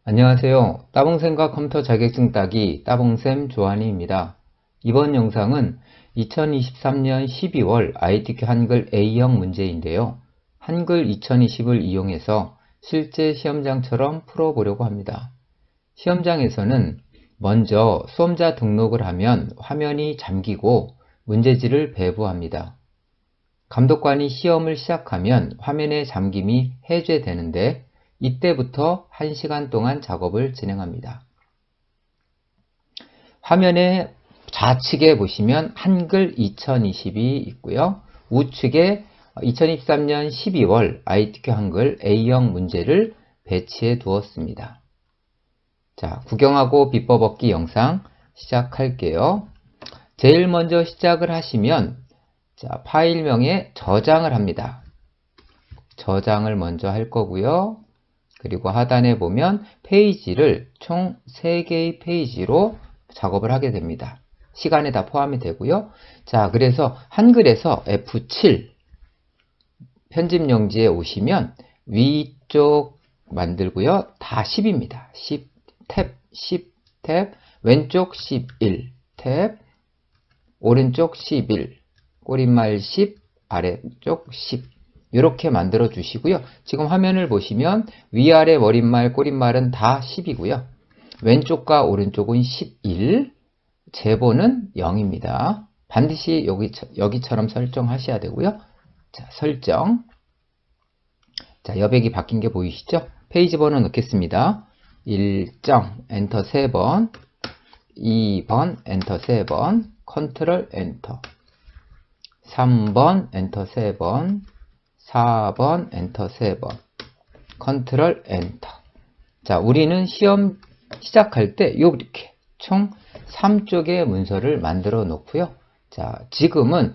안녕하세요. 따봉쌤과 컴퓨터 자격증 따기 따봉쌤 조한희입니다. 이번 영상은 2023년 12월 ITQ 한글 A형 문제인데요. 한글 2020을 이용해서 실제 시험장처럼 풀어보려고 합니다. 시험장에서는 먼저 수험자 등록을 하면 화면이 잠기고 문제지를 배부합니다. 감독관이 시험을 시작하면 화면의 잠김이 해제되는데 이때부터 1시간 동안 작업을 진행합니다. 화면의 좌측에 보시면 한글 2020이 있고요. 우측에 2023년 12월 ITQ 한글 A형 문제를 배치해 두었습니다. 자, 구경하고 비법 얻기 영상 시작할게요. 제일 먼저 시작을 하시면 자, 파일명에 저장을 합니다. 저장을 먼저 할 거고요. 그리고 하단에 보면 페이지를 총 3개의 페이지로 작업을 하게 됩니다. 시간에 다 포함이 되고요. 자, 그래서 한글에서 F7 편집 용지에 오시면 위쪽 만들고요. 다 10입니다. 10 탭, 10 탭, 왼쪽 11 탭, 오른쪽 11, 꼬릿말 10, 아래쪽 10 이렇게 만들어 주시고요. 지금 화면을 보시면 위아래 머릿말, 꼬릿말은 다 10이고요. 왼쪽과 오른쪽은 11, 제보는 0입니다. 반드시 여기처럼 설정하셔야 되고요. 자, 설정. 자, 여백이 바뀐 게 보이시죠? 페이지 번호 넣겠습니다. 1정, 엔터 3번, 2번, 엔터 3번, 컨트롤 엔터, 3번, 엔터 3번, 4번, 엔터 3번, 컨트롤 엔터. 자, 우리는 시험 시작할 때 이렇게 총 3쪽의 문서를 만들어 놓고요. 자, 지금은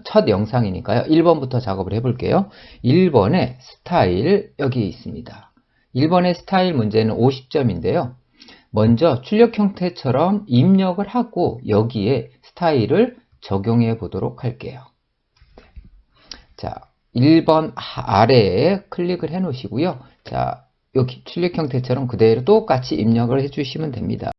첫 영상이니까요. 1번부터 작업을 해볼게요. 1번에 스타일 여기 있습니다. 1번의 스타일 문제는 50점인데요. 먼저 출력 형태처럼 입력을 하고 여기에 스타일을 적용해 보도록 할게요. 자, 1번 아래에 클릭을 해 놓으시고요. 자, 여기 출력 형태처럼 그대로 똑같이 입력을 해 주시면 됩니다.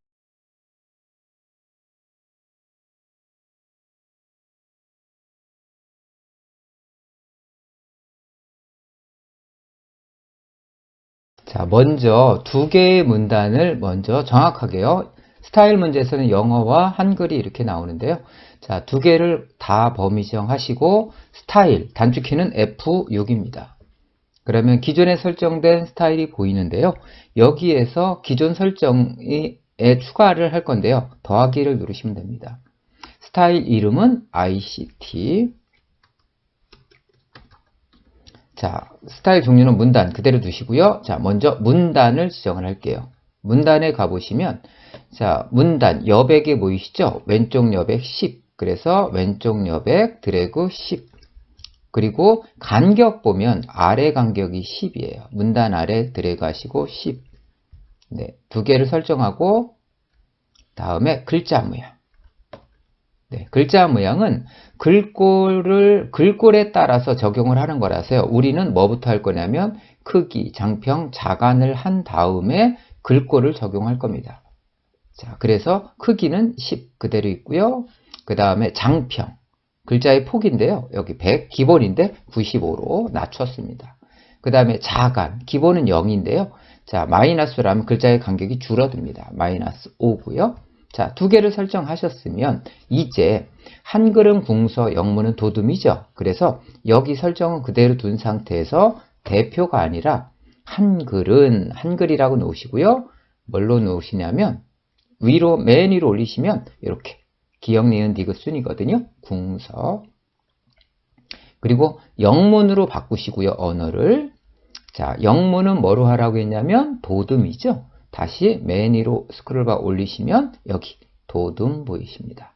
자, 먼저 두 개의 문단을 먼저 정확하게요. 스타일 문제에서는 영어와 한글이 이렇게 나오는데요. 자, 두 개를 다 범위정 하시고 스타일, 단축키는 F6입니다. 그러면 기존에 설정된 스타일이 보이는데요. 여기에서 기존 설정에 추가를 할 건데요. 더하기를 누르시면 됩니다. 스타일 이름은 ICT. 자, 스타일 종류는 문단 그대로 두시고요. 자, 먼저 문단을 지정을 할게요. 문단에 가보시면 자, 문단 여백에 보이시죠? 왼쪽 여백 10. 그래서 왼쪽 여백 드래그 10. 그리고 간격 보면 아래 간격이 10이에요. 문단 아래 드래그 하시고 10. 네, 두 개를 설정하고 다음에 글자 모양. 네, 글자 모양은 글꼴에 따라서 적용을 하는 거라서요. 우리는 뭐부터 할 거냐면 크기, 장평, 자간을 한 다음에 글꼴을 적용할 겁니다. 자, 그래서 크기는 10 그대로 있고요. 그 다음에 장평, 글자의 폭인데요. 여기 100 기본인데 95로 낮췄습니다. 그 다음에 자간, 기본은 0인데요. 자, 마이너스라면 글자의 간격이 줄어듭니다. 마이너스 5고요. 자, 두 개를 설정하셨으면 이제 한글은 궁서, 영문은 도둠이죠. 그래서 여기 설정은 그대로 둔 상태에서 대표가 아니라 한글은 한글이라고 놓으시고요. 뭘로 놓으시냐면 위로 맨 위로 올리시면 이렇게 기역, 니은, 디귿, 순이거든요. 궁서. 그리고 영문으로 바꾸시고요. 언어를. 자, 영문은 뭐로 하라고 했냐면 도둠이죠. 다시 맨 위로 스크롤바 올리시면 여기 도둠 보이십니다.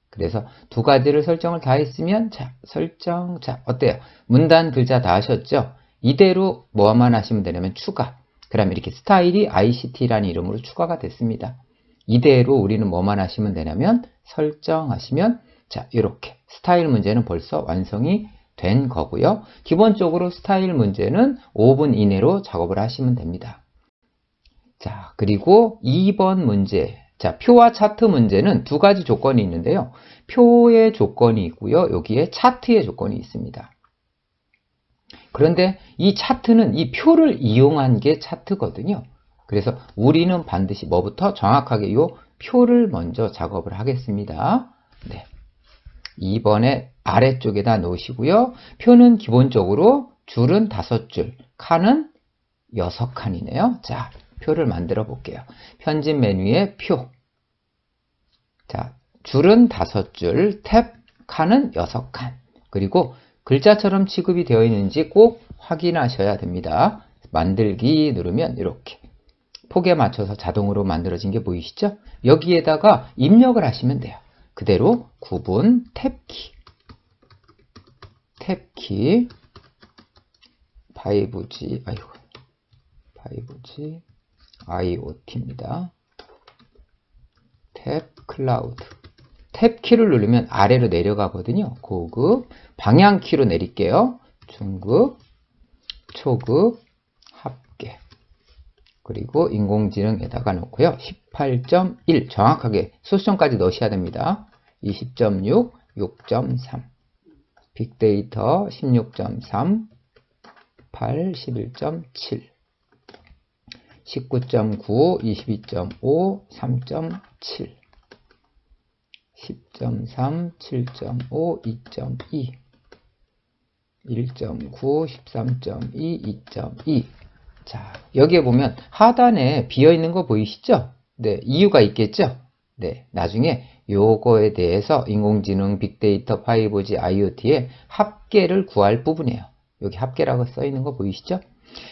그래서 두 가지를 설정을 다 했으면 자, 설정. 자, 어때요? 문단 글자 다 하셨죠? 이대로 뭐만 하시면 되냐면 추가. 그러면 이렇게 스타일이 ICT라는 이름으로 추가가 됐습니다. 이대로 우리는 뭐만 하시면 되냐면 설정하시면 자, 이렇게 스타일 문제는 벌써 완성이 된 거고요. 기본적으로 스타일 문제는 5분 이내로 작업을 하시면 됩니다. 자, 그리고 2번 문제. 자, 표와 차트 문제는 두 가지 조건이 있는데요. 표의 조건이 있고요. 여기에 차트의 조건이 있습니다. 그런데 이 차트는 이 표를 이용한 게 차트거든요. 그래서 우리는 반드시 뭐부터 정확하게 이 표를 먼저 작업을 하겠습니다. 네. 2번에 아래쪽에다 놓으시고요. 표는 기본적으로 줄은 5줄, 칸은 6칸이네요. 자, 표를 만들어 볼게요. 편집 메뉴에 표. 자, 줄은 5줄, 탭, 칸은 6칸. 그리고 글자처럼 취급이 되어 있는지 꼭 확인하셔야 됩니다. 만들기 누르면 이렇게 폭에 맞춰서 자동으로 만들어진 게 보이시죠? 여기에다가 입력을 하시면 돼요. 그대로 구분 탭키 5G IoT입니다. 탭 클라우드 탭키를 누르면 아래로 내려가거든요. 고급 방향키로 내릴게요. 중급 초급 합계 그리고 인공지능에다가 놓고요. 18.1 정확하게 소수점까지 넣으셔야 됩니다. 20.6 6.3 빅데이터 16.3 8 11.7 19.9 22.5 3.7 10.3 7.5 2.2 1.9 13.2 2.2 자, 여기에 보면 하단에 비어있는 거 보이시죠? 네, 이유가 있겠죠? 네, 나중에 요거에 대해서 인공지능, 빅데이터, 5G, IoT의 합계를 구할 부분이에요. 여기 합계라고 써 있는 거 보이시죠?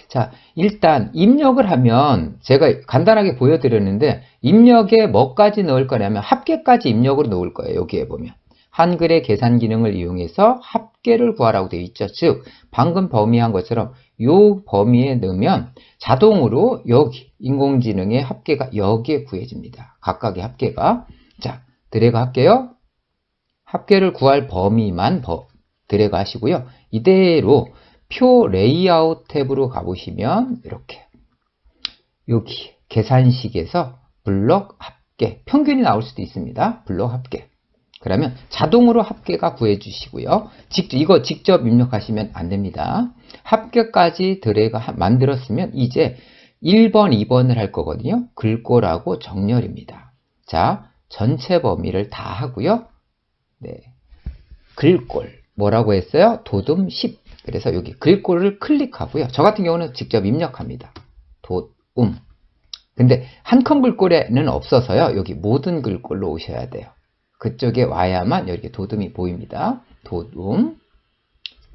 자, 일단 입력을 하면 제가 간단하게 보여드렸는데 입력에 뭐까지 넣을 거냐면 합계까지 입력으로 넣을 거예요. 여기에 보면. 한글의 계산 기능을 이용해서 합계를 구하라고 되어 있죠. 즉, 방금 범위한 것처럼 이 범위에 넣으면 자동으로 여기 인공지능의 합계가 여기에 구해집니다. 각각의 합계가. 자, 드래그 할게요. 합계를 구할 범위만 드래그 하시고요. 이대로 표 레이아웃 탭으로 가보시면 이렇게 여기 계산식에서 블록 합계 평균이 나올 수도 있습니다. 블록 합계. 그러면 자동으로 합계가 구해주시고요. 이거 직접 입력하시면 안 됩니다. 합계까지 드래그 만들었으면 이제 1번, 2번을 할 거거든요. 글꼴하고 정렬입니다. 자, 전체 범위를 다 하고요. 네, 글꼴 뭐라고 했어요? 도둠 10. 그래서 여기 글꼴을 클릭하고요. 저 같은 경우는 직접 입력합니다. 근데 한 컴 글꼴에는 없어서요. 여기 모든 글꼴로 오셔야 돼요. 그쪽에 와야만 이렇게 도둠이 보입니다. 도둠,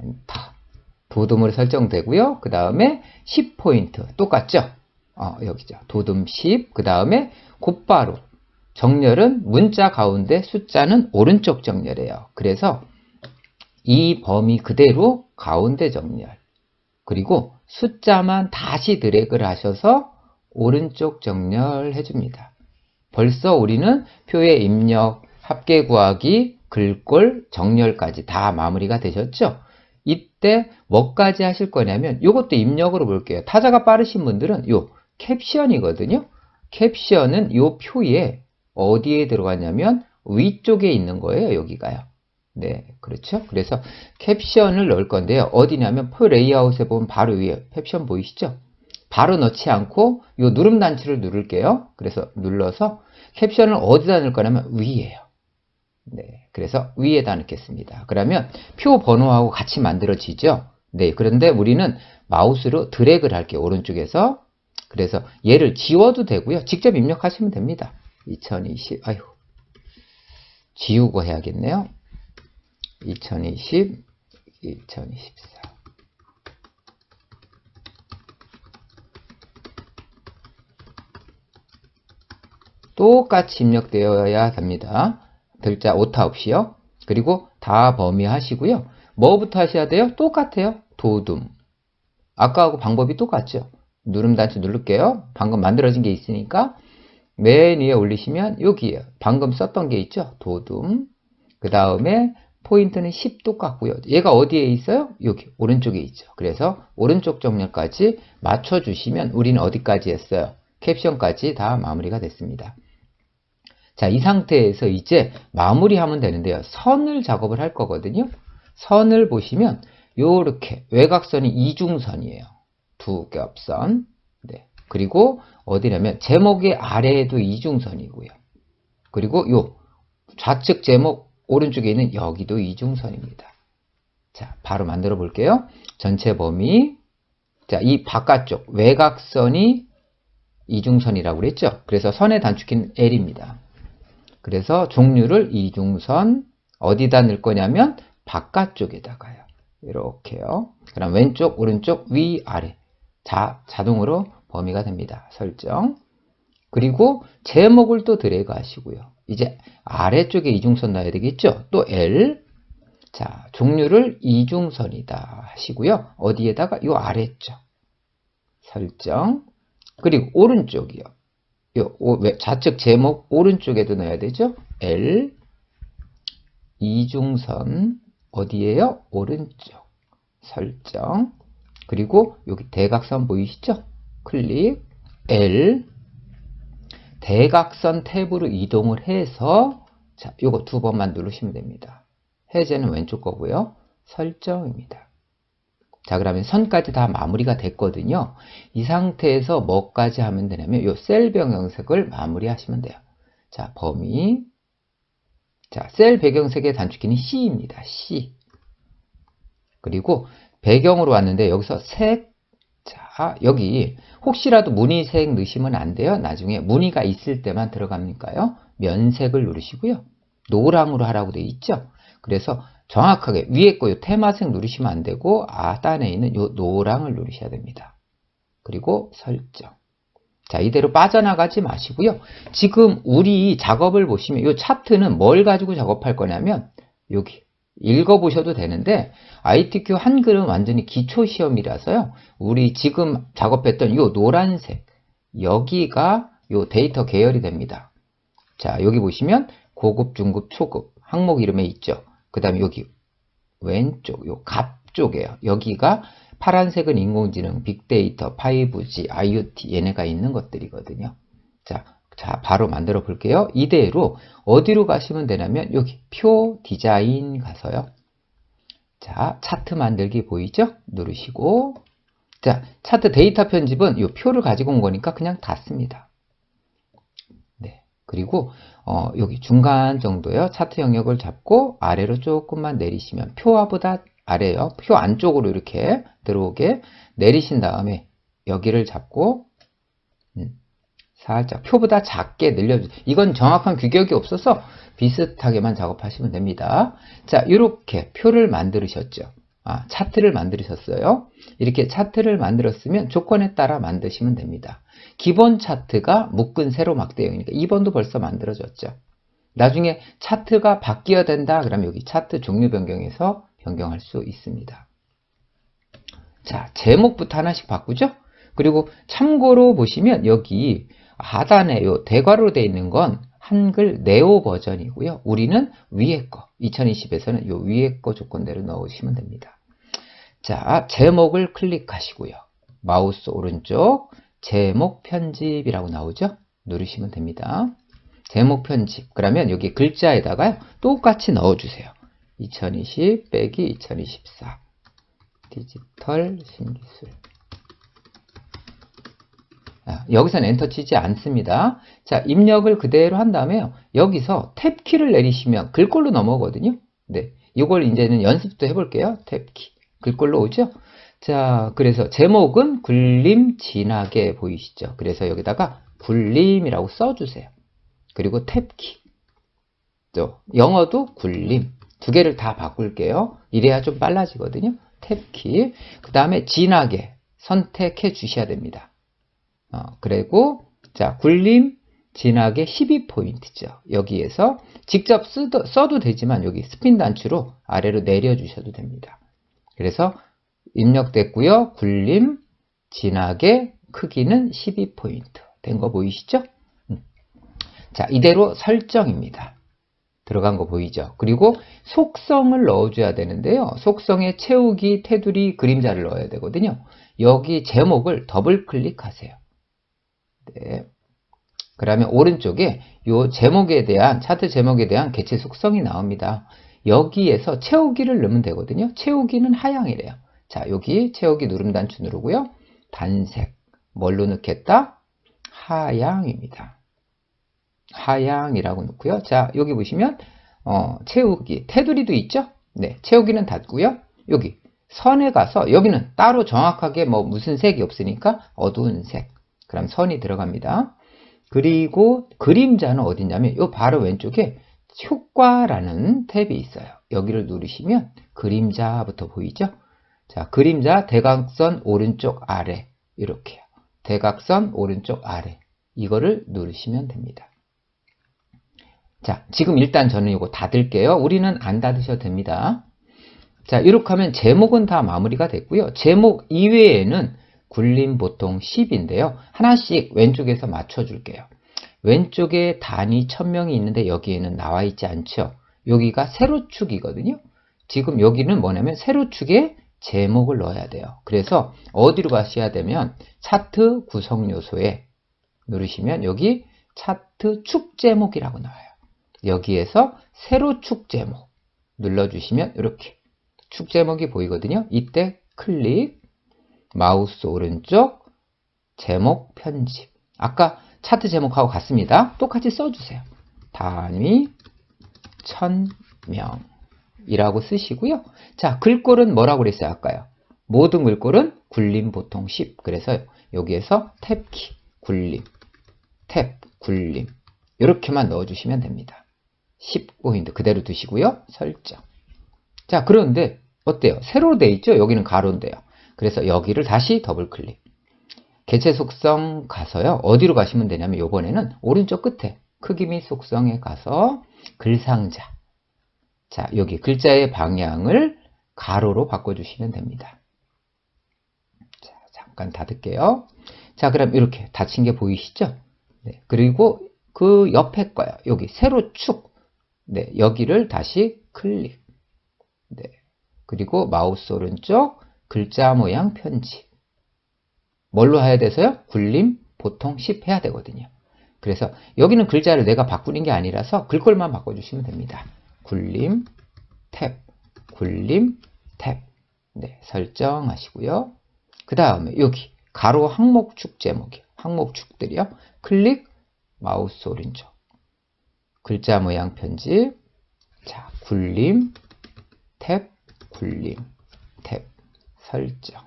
엔터. 도둠으로 설정되고요. 그 다음에 10포인트. 똑같죠? 여기죠. 도둠 10. 그 다음에 곧바로 정렬은 문자 가운데 숫자는 오른쪽 정렬이에요. 그래서 이 범위 그대로 가운데 정렬. 그리고 숫자만 다시 드래그를 하셔서 오른쪽 정렬 해줍니다. 벌써 우리는 표의 입력, 합계 구하기, 글꼴, 정렬까지 다 마무리가 되셨죠? 이때 뭐까지 하실 거냐면 이것도 입력으로 볼게요. 타자가 빠르신 분들은 요 캡션이거든요. 캡션은 요 표에 어디에 들어가냐면 위쪽에 있는 거예요. 여기가요. 네, 그렇죠. 그래서 캡션을 넣을 건데요. 어디냐면 표 레이아웃에 보면 바로 위에 캡션 보이시죠? 바로 넣지 않고 요 누름 단추를 누를게요. 그래서 눌러서 캡션을 어디다 넣을 거냐면 위에요. 네, 그래서 위에다 넣겠습니다. 그러면 표 번호하고 같이 만들어지죠? 네, 그런데 우리는 마우스로 드래그를 할게요. 오른쪽에서. 그래서 얘를 지워도 되고요. 직접 입력하시면 됩니다. 2020, 지우고 해야겠네요. 2020, 2024. 똑같이 입력되어야 됩니다. 글자 오타 없이요. 그리고 다 범위 하시고요. 뭐부터 하셔야 돼요? 똑같아요. 도둠. 아까하고 방법이 똑같죠. 누름 단추 누를게요. 방금 만들어진 게 있으니까 맨 위에 올리시면 여기에요. 방금 썼던 게 있죠. 도둠. 그 다음에 포인트는 10 똑같고요. 얘가 어디에 있어요? 여기 오른쪽에 있죠. 그래서 오른쪽 정렬까지 맞춰주시면 우리는 어디까지 했어요? 캡션까지 다 마무리가 됐습니다. 자, 이 상태에서 이제 마무리하면 되는데요. 선을 작업을 할 거거든요. 선을 보시면 요렇게 외곽선이 이중선이에요. 두 겹선. 네. 그리고 어디냐면 제목의 아래에도 이중선이고요. 그리고 요 좌측 제목 오른쪽에 있는 여기도 이중선입니다. 자, 바로 만들어 볼게요. 전체 범위. 자, 이 바깥쪽 외곽선이 이중선이라고 그랬죠. 그래서 선의 단축키는 L입니다. 그래서 종류를 이중선 어디다 넣을 거냐면 바깥쪽에다가요. 이렇게요. 그럼 왼쪽, 오른쪽, 위, 아래 자동으로 범위가 됩니다. 설정. 그리고 제목을 또 드래그 하시고요. 이제 아래쪽에 이중선 넣어야 되겠죠. 또 L. 자, 종류를 이중선이다 하시고요. 어디에다가 요 아래쪽 설정. 그리고 오른쪽이요. 요 좌측 제목 오른쪽에도 넣어야 되죠. L 이중선 어디에요? 오른쪽 설정. 그리고 여기 대각선 보이시죠? 클릭 L 대각선 탭으로 이동을 해서 자, 요거 두 번만 누르시면 됩니다. 해제는 왼쪽 거고요. 설정입니다. 자, 그러면 선까지 다 마무리가 됐거든요. 이 상태에서 뭐까지 하면 되냐면 요 셀 배경색을 마무리하시면 돼요. 자, 범위. 자, 셀 배경색의 단축키는 C입니다. C. 그리고 배경으로 왔는데 여기서 색. 자, 여기 혹시라도 무늬색 넣으시면 안 돼요. 나중에 무늬가 있을 때만 들어갑니까요? 면색을 누르시고요. 노랑으로 하라고 되어 있죠. 그래서 정확하게 위에 거 요 테마색 누르시면 안 되고 하단에 있는 요 노랑을 누르셔야 됩니다. 그리고 설정. 자, 이대로 빠져나가지 마시고요. 지금 우리 작업을 보시면 요 차트는 뭘 가지고 작업할 거냐면 여기 읽어보셔도 되는데 ITQ 한글은 완전히 기초시험이라서요. 우리 지금 작업했던 요 노란색 여기가 요 데이터 계열이 됩니다. 자, 여기 보시면 고급, 중급, 초급 항목 이름에 있죠. 그 다음에 여기 왼쪽 요 갑 쪽에요. 여기가 파란색은 인공지능, 빅데이터, 5G, IoT 얘네가 있는 것들이거든요. 자, 바로 만들어 볼게요. 이대로 어디로 가시면 되냐면 여기 표 디자인 가서요. 자, 차트 만들기 보이죠? 누르시고 자, 차트 데이터 편집은 이 표를 가지고 온 거니까 그냥 닫습니다. 네. 그리고 여기 중간 정도요. 차트 영역을 잡고 아래로 조금만 내리시면 표와보다 아래요. 표 안쪽으로 이렇게 들어오게 내리신 다음에 여기를 잡고 살짝 표보다 작게 늘려주세요. 이건 정확한 규격이 없어서 비슷하게만 작업하시면 됩니다. 자, 이렇게 표를 만들으셨죠. 차트를 만들으셨어요. 이렇게 차트를 만들었으면 조건에 따라 만드시면 됩니다. 기본 차트가 묶은 세로 막대형이니까 2번도 벌써 만들어졌죠. 나중에 차트가 바뀌어야 된다 그러면 여기 차트 종류 변경에서 변경할 수 있습니다. 자, 제목부터 하나씩 바꾸죠. 그리고 참고로 보시면 여기 하단에 요 대괄호로 되어 있는 건 한글 네오 버전이고요. 우리는 위에 거 2020에서는 요 위에 거 조건대로 넣으시면 됩니다. 자, 제목을 클릭하시고요. 마우스 오른쪽 제목 편집이라고 나오죠. 누르시면 됩니다. 제목 편집. 그러면 여기 글자에다가 똑같이 넣어주세요. 2020 빼기 2024 디지털 신기술. 여기서는 엔터 치지 않습니다. 자, 입력을 그대로 한 다음에 여기서 탭키를 내리시면 글꼴로 넘어오거든요. 네, 이걸 이제는 연습도 해볼게요. 탭키. 글꼴로 오죠? 자, 그래서 제목은 굴림 진하게 보이시죠? 그래서 여기다가 굴림이라고 써주세요. 그리고 탭키. 또 영어도 굴림. 두 개를 다 바꿀게요. 이래야 좀 빨라지거든요. 탭키. 그 다음에 진하게 선택해 주셔야 됩니다. 그리고 자, 굴림 진하게 12포인트죠. 여기에서 직접 써도 되지만 여기 스핀 단추로 아래로 내려주셔도 됩니다. 그래서 입력됐고요. 굴림 진하게 크기는 12포인트 된 거 보이시죠? 자, 이대로 설정입니다. 들어간 거 보이죠? 그리고 속성을 넣어줘야 되는데요. 속성에 채우기, 테두리, 그림자를 넣어야 되거든요. 여기 제목을 더블 클릭하세요. 네. 그러면 오른쪽에 요 제목에 대한, 차트 제목에 대한 개체 속성이 나옵니다. 여기에서 채우기를 넣으면 되거든요. 채우기는 하향이래요. 자, 여기 채우기 누름 단추 누르고요. 단색. 뭘로 넣겠다? 하향입니다. 하향이라고 넣고요. 자, 여기 보시면 채우기, 테두리도 있죠? 네, 채우기는 닫고요. 여기 선에 가서 여기는 따로 정확하게 뭐 무슨 색이 없으니까 어두운 색. 그럼 선이 들어갑니다. 그리고 그림자는 어디냐면 요 바로 왼쪽에 효과라는 탭이 있어요. 여기를 누르시면 그림자부터 보이죠? 자, 그림자 대각선 오른쪽 아래 이렇게요. 대각선 오른쪽 아래 이거를 누르시면 됩니다. 자, 지금 일단 저는 이거 닫을게요. 우리는 안 닫으셔도 됩니다. 자, 이렇게 하면 제목은 다 마무리가 됐고요. 제목 이외에는 굴림 보통 10인데요. 하나씩 왼쪽에서 맞춰줄게요. 왼쪽에 단위 1000명이 있는데 여기에는 나와 있지 않죠. 여기가 세로축이거든요. 지금 여기는 뭐냐면 세로축에 제목을 넣어야 돼요. 그래서 어디로 가셔야 되면 차트 구성 요소에 누르시면 여기 차트 축 제목이라고 나와요. 여기에서 세로축 제목 눌러주시면 이렇게 축 제목이 보이거든요. 이때 클릭, 마우스 오른쪽, 제목 편집. 아까 차트 제목하고 같습니다. 똑같이 써주세요. 단위 1000명이라고 쓰시고요. 자, 글꼴은 뭐라고 그랬어요? 아까요. 모든 글꼴은 굴림 보통 10. 그래서 여기에서 탭키, 굴림, 탭, 굴림 이렇게만 넣어주시면 됩니다. 10포인트 그대로 두시고요. 설정. 자, 그런데 어때요? 세로로 돼 있죠? 여기는 가로인데요. 그래서 여기를 다시 더블 클릭. 개체 속성 가서요. 어디로 가시면 되냐면 이번에는 오른쪽 끝에 크기 및 속성에 가서 글상자. 자, 여기 글자의 방향을 가로로 바꿔주시면 됩니다. 자, 잠깐 닫을게요. 자, 그럼 이렇게 닫힌 게 보이시죠? 네, 그리고 그 옆에 거요. 여기 세로축. 네, 여기를 다시 클릭. 네, 그리고 마우스 오른쪽 글자 모양 편집. 뭘로 해야 돼서요? 굴림 보통 10 해야 되거든요. 그래서 여기는 글자를 내가 바꾸는 게 아니라서 글꼴만 바꿔주시면 됩니다. 굴림 탭, 굴림 탭. 네, 설정하시고요. 그 다음에 여기 가로 항목축 제목이요. 항목축들이요. 클릭, 마우스 오른쪽. 글자 모양 편집. 자, 굴림 탭, 굴림 탭. 설정.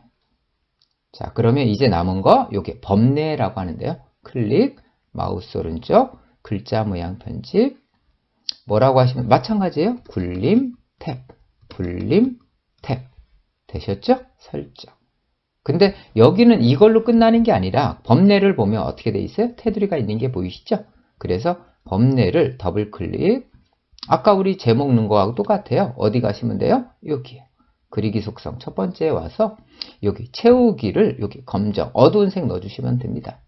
자, 그러면 이제 남은 거 요게 범례라고 하는데요. 클릭, 마우스 오른쪽, 글자 모양 편집. 뭐라고 하시면 마찬가지예요. 굴림 탭, 굴림 탭. 되셨죠? 설정. 근데 여기는 이걸로 끝나는 게 아니라 범례를 보면 어떻게 돼 있어요? 테두리가 있는 게 보이시죠? 그래서 범례를 더블 클릭. 아까 우리 제목 넣은 거하고 똑같아요. 어디 가시면 돼요? 여기요. 그리기 속성 첫 번째에 와서 여기 채우기를 여기 검정 어두운 색 넣어주시면 됩니다.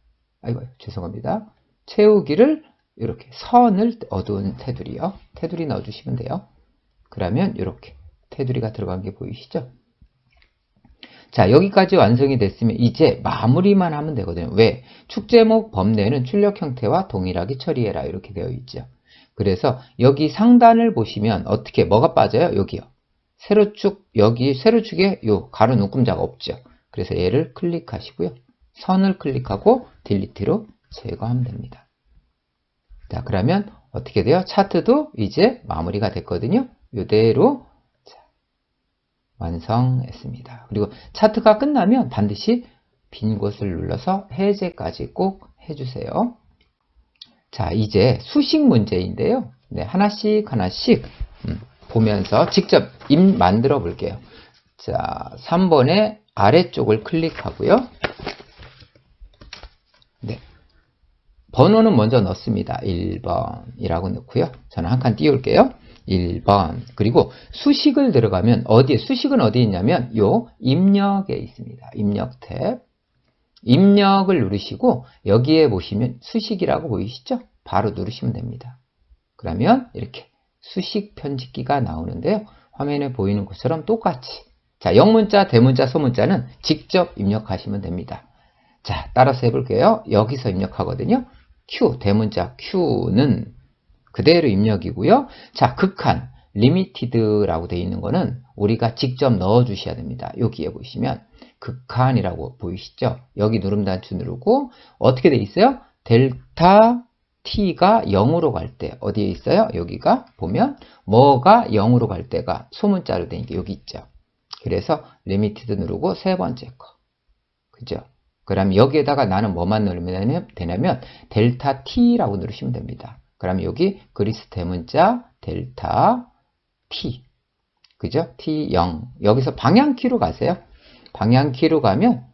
아이고 죄송합니다. 채우기를 이렇게 선을 어두운 테두리요. 테두리 넣어주시면 돼요. 그러면 이렇게 테두리가 들어간 게 보이시죠? 자, 여기까지 완성이 됐으면 이제 마무리만 하면 되거든요. 왜? 축제목 범례는 출력 형태와 동일하게 처리해라 이렇게 되어 있죠. 그래서 여기 상단을 보시면 어떻게 뭐가 빠져요? 여기요. 세로축, 여기 세로축에 요 가로 눈금자가 없죠. 그래서 얘를 클릭하시고요. 선을 클릭하고 딜리트로 제거하면 됩니다. 자, 그러면 어떻게 돼요? 차트도 이제 마무리가 됐거든요. 이대로 완성했습니다. 그리고 차트가 끝나면 반드시 빈 곳을 눌러서 해제까지 꼭 해주세요. 자, 이제 수식 문제인데요. 네, 하나씩 보면서 직접 임 만들어 볼게요. 자, 3번의 아래쪽을 클릭하고요. 네. 번호는 먼저 넣습니다. 1번이라고 넣고요. 저는 한 칸 띄울게요. 1번. 그리고 수식을 들어가면 수식은 어디 있냐면 요 입력에 있습니다. 입력 탭. 입력을 누르시고 여기에 보시면 수식이라고 보이시죠? 바로 누르시면 됩니다. 그러면 이렇게 수식 편집기가 나오는데요. 화면에 보이는 것처럼 똑같이 자, 영문자, 대문자, 소문자는 직접 입력하시면 됩니다. 자, 따라서 해볼게요. 여기서 입력하거든요. Q, 대문자 Q는 그대로 입력이고요. 자, 극한, limited라고 되어 있는 거는 우리가 직접 넣어 주셔야 됩니다. 여기에 보시면 극한이라고 보이시죠? 여기 누름 단추 누르고 어떻게 돼 있어요? 델타 t가 0으로 갈 때 어디에 있어요? 여기가 보면 뭐가 0으로 갈 때가 소문자로 되니까 여기 있죠. 그래서 limited 누르고 세 번째 거. 그죠? 그럼 여기에다가 나는 뭐만 누르면 되냐면 델타 t라고 누르시면 됩니다. 그럼 여기 그리스 대문자 델타 t. 그죠? t0. 여기서 방향키로 가세요. 방향키로 가면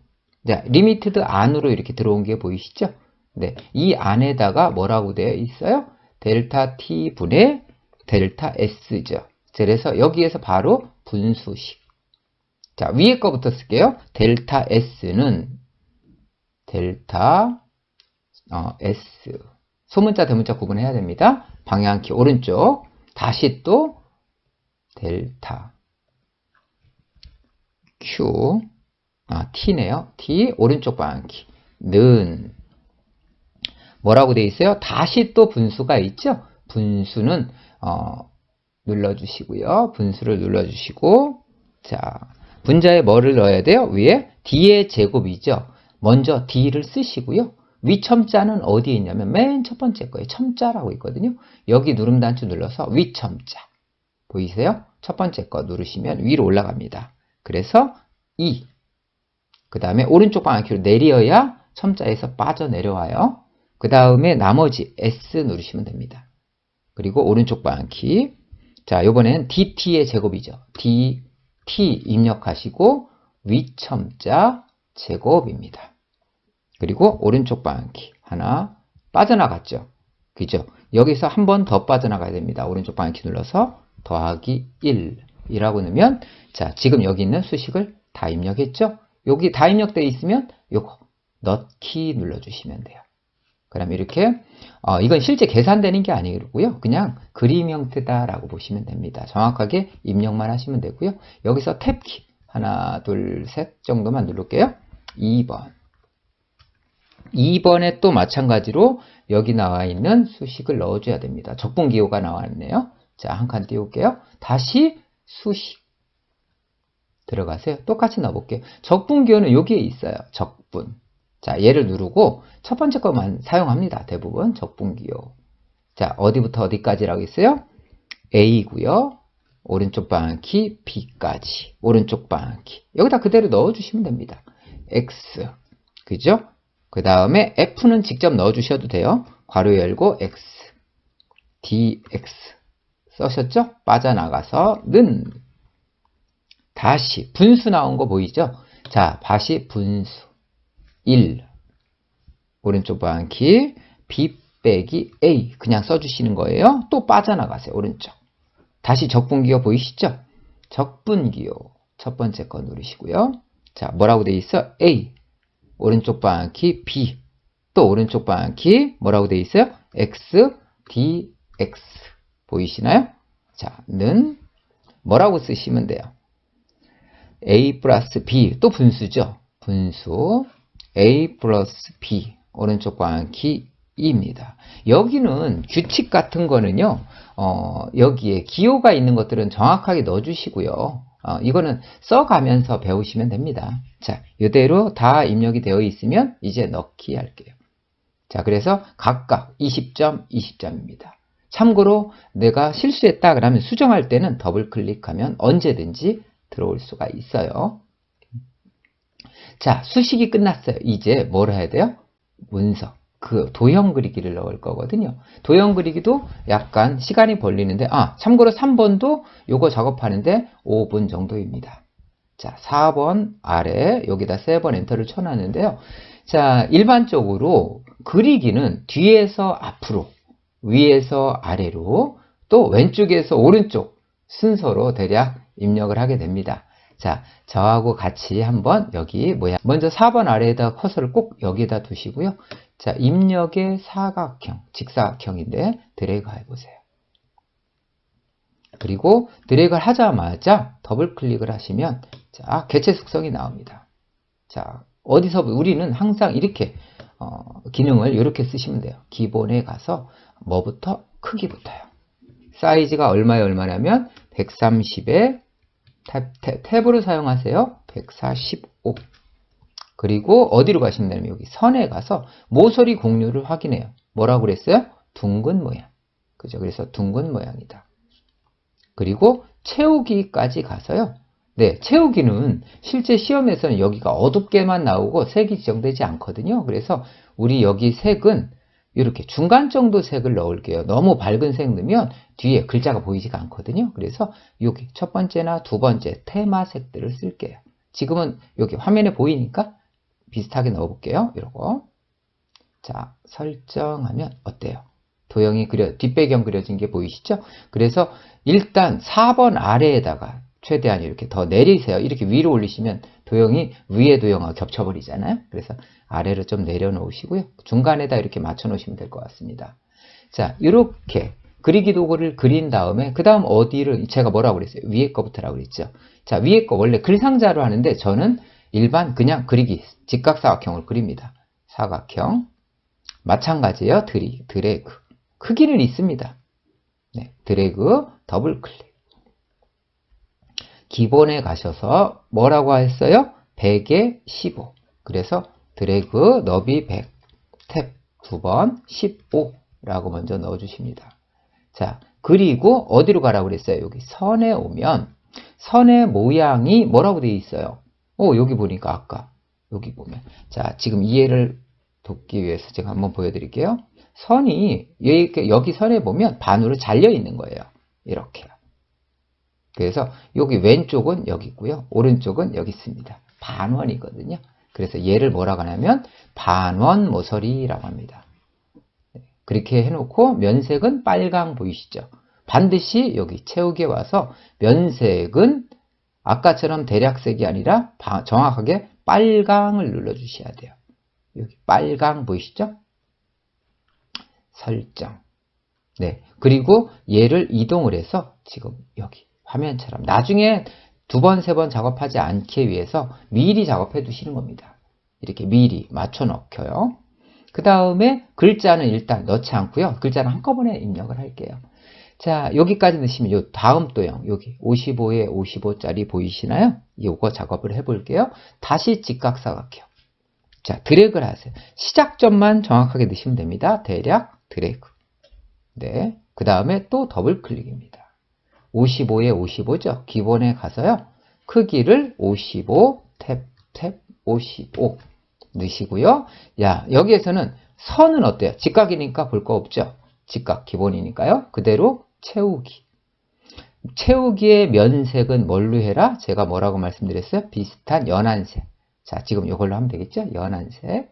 자, 리미티드 안으로 이렇게 들어온 게 보이시죠? 네, 이 안에다가 뭐라고 되어 있어요? 델타 t분의 델타 s죠. 그래서 여기에서 바로 분수식. 자, 위에 거부터 쓸게요. 델타 s는 델타 s. 소문자 대문자 구분해야 됩니다. 방향키 오른쪽. 다시 또 델타 q t네요. t 오른쪽 방향키 는 뭐라고 되어 있어요? 다시 또 분수가 있죠? 분수는 눌러주시고요. 분수를 눌러주시고 자, 분자에 뭐를 넣어야 돼요? 위에 d의 제곱이죠. 먼저 d를 쓰시고요. 위 첨자는 어디에 있냐면 맨 첫 번째 거에 첨자라고 있거든요. 여기 누름 단추 눌러서 위 첨자 보이세요? 첫 번째 거 누르시면 위로 올라갑니다. 그래서 2 그 다음에 오른쪽 방향키로 내려야 첨자에서 빠져내려와요. 그 다음에 나머지 S 누르시면 됩니다. 그리고 오른쪽 방향키. 자, 이번에는 DT의 제곱이죠. DT 입력하시고 위첨자 제곱입니다. 그리고 오른쪽 방향키 하나 빠져나갔죠. 그죠? 여기서 한 번 더 빠져나가야 됩니다. 오른쪽 방향키 눌러서 더하기 1이라고 넣으면 자, 지금 여기 있는 수식을 다 입력했죠? 여기 다 입력되어 있으면 요거 넣기 눌러주시면 돼요. 그럼 이렇게 이건 실제 계산되는 게 아니고요. 그냥 그림 형태다라고 보시면 됩니다. 정확하게 입력만 하시면 되고요. 여기서 탭키 하나, 둘, 셋 정도만 누를게요. 2번. 2번에 또 마찬가지로 여기 나와 있는 수식을 넣어줘야 됩니다. 적분기호가 나왔네요. 자, 한 칸 띄울게요. 다시 수식 들어가세요. 똑같이 넣어볼게요. 적분기호는 여기에 있어요. 적분. 자, 얘를 누르고 첫 번째 것만 사용합니다. 대부분 적분기호. 자, 어디부터 어디까지라고 있어요? A고요. 오른쪽 방향키 B까지. 오른쪽 방향키. 여기다 그대로 넣어주시면 됩니다. X. 그죠? 그 다음에 F는 직접 넣어주셔도 돼요. 괄호 열고 X. DX. 써셨죠? 빠져나가서는 다시 분수 나온 거 보이죠? 자, 다시 분수. 1 오른쪽 방향키 B 빼기 A 그냥 써주시는 거예요. 또 빠져나가세요. 오른쪽. 다시 적분기호 보이시죠? 적분기호 첫 번째 거 누르시고요. 자, 뭐라고 돼 있어? A 오른쪽 방향키 B 또 오른쪽 방향키 뭐라고 돼 있어요? X DX 보이시나요? 자, 는 뭐라고 쓰시면 돼요? A 플러스 B 또 분수죠? 분수 A 플러스 B 오른쪽 방향키 2입니다. 여기는 규칙 같은 거는요. 여기에 기호가 있는 것들은 정확하게 넣어주시고요. 이거는 써가면서 배우시면 됩니다. 자, 이대로 다 입력이 되어 있으면 이제 넣기 할게요. 자, 그래서 각각 20점, 20점입니다. 참고로 내가 실수했다 그러면 수정할 때는 더블 클릭하면 언제든지 들어올 수가 있어요. 자, 수식이 끝났어요. 이제 뭘 해야 돼요? 문서. 그 도형 그리기를 넣을 거거든요. 도형 그리기도 약간 시간이 걸리는데, 참고로 3번도 요거 작업하는데 5분 정도입니다. 자, 4번 아래 여기다 3번 엔터를 쳐놨는데요. 자, 일반적으로 그리기는 뒤에서 앞으로, 위에서 아래로, 또 왼쪽에서 오른쪽 순서로 대략 입력을 하게 됩니다. 자, 저하고 같이 한번 여기 먼저 4번 아래에다 커서를 꼭 여기에다 두시고요. 자, 입력의 사각형, 직사각형인데 드래그 해보세요. 그리고 드래그를 하자마자 더블 클릭을 하시면 자, 개체 속성이 나옵니다. 자, 어디서 우리는 항상 이렇게 기능을 이렇게 쓰시면 돼요. 기본에 가서 뭐부터? 크기부터요. 사이즈가 얼마냐면 130에 탭으로 사용하세요. 145. 그리고 어디로 가시면 되냐면 여기 선에 가서 모서리 공률을 확인해요. 뭐라고 그랬어요? 둥근 모양. 그죠? 그래서 둥근 모양이다. 그리고 채우기까지 가서요. 네, 채우기는 실제 시험에서는 여기가 어둡게만 나오고 색이 지정되지 않거든요. 그래서 우리 여기 색은 이렇게 중간 정도 색을 넣을게요. 너무 밝은 색 넣으면 뒤에 글자가 보이지가 않거든요. 그래서 여기 첫 번째나 두 번째 테마 색들을 쓸게요. 지금은 여기 화면에 보이니까 비슷하게 넣어볼게요. 이러고. 자, 설정하면 어때요? 도형이 뒷배경 그려진 게 보이시죠? 그래서 일단 4번 아래에다가 최대한 이렇게 더 내리세요. 이렇게 위로 올리시면 도형이 위에 도형하고 겹쳐버리잖아요. 그래서 아래로 좀 내려놓으시고요. 중간에다 이렇게 맞춰 놓으시면 될 것 같습니다. 자, 이렇게 그리기 도구를 그린 다음에 그 다음 어디를 제가 뭐라고 그랬어요? 위에 거부터라고 그랬죠. 자, 위에 거 원래 글상자로 하는데 저는 일반 그냥 그리기 직각사각형을 그립니다. 사각형 마찬가지예요. 드래그 크기는 있습니다. 네, 드래그 더블 클릭. 기본에 가셔서 뭐라고 했어요? 100에 15. 그래서 드래그 너비 100, 탭 2번 15라고 먼저 넣어주십니다. 자, 그리고 어디로 가라고 그랬어요? 여기 선에 오면 선의 모양이 뭐라고 되어 있어요? 여기 보니까 아까 여기 보면 자, 지금 이해를 돕기 위해서 제가 한번 보여드릴게요. 선이 여기 선에 보면 반으로 잘려 있는 거예요. 이렇게요. 그래서 여기 왼쪽은 여기 있고요. 오른쪽은 여기 있습니다. 반원이거든요. 그래서 얘를 뭐라고 하냐면 반원 모서리라고 합니다. 그렇게 해놓고 면색은 빨강 보이시죠? 반드시 여기 채우기에 와서 면색은 아까처럼 대략색이 아니라 정확하게 빨강을 눌러주셔야 돼요. 여기 빨강 보이시죠? 설정. 네. 그리고 얘를 이동을 해서 지금 여기 화면처럼 나중에 두 번, 세 번 작업하지 않기 위해서 미리 작업해 두시는 겁니다. 이렇게 미리 맞춰 넣고요. 그 다음에 글자는 일단 넣지 않고요. 글자는 한꺼번에 입력을 할게요. 자, 여기까지 넣으시면 요 다음 도형 여기 55에 55짜리 보이시나요? 요거 작업을 해볼게요. 다시 직각사각형. 자, 드래그를 하세요. 시작점만 정확하게 넣으시면 됩니다. 대략 드래그. 네. 그 다음에 또 더블 클릭입니다. 55에 55죠. 기본에 가서요. 크기를 55, 탭 55 넣으시고요. 야, 여기에서는 선은 어때요? 직각이니까 볼 거 없죠. 직각 기본이니까요. 그대로 채우기. 채우기의 면색은 뭘로 해라? 제가 뭐라고 말씀드렸어요? 비슷한 연한색. 자, 지금 이걸로 하면 되겠죠? 연한색.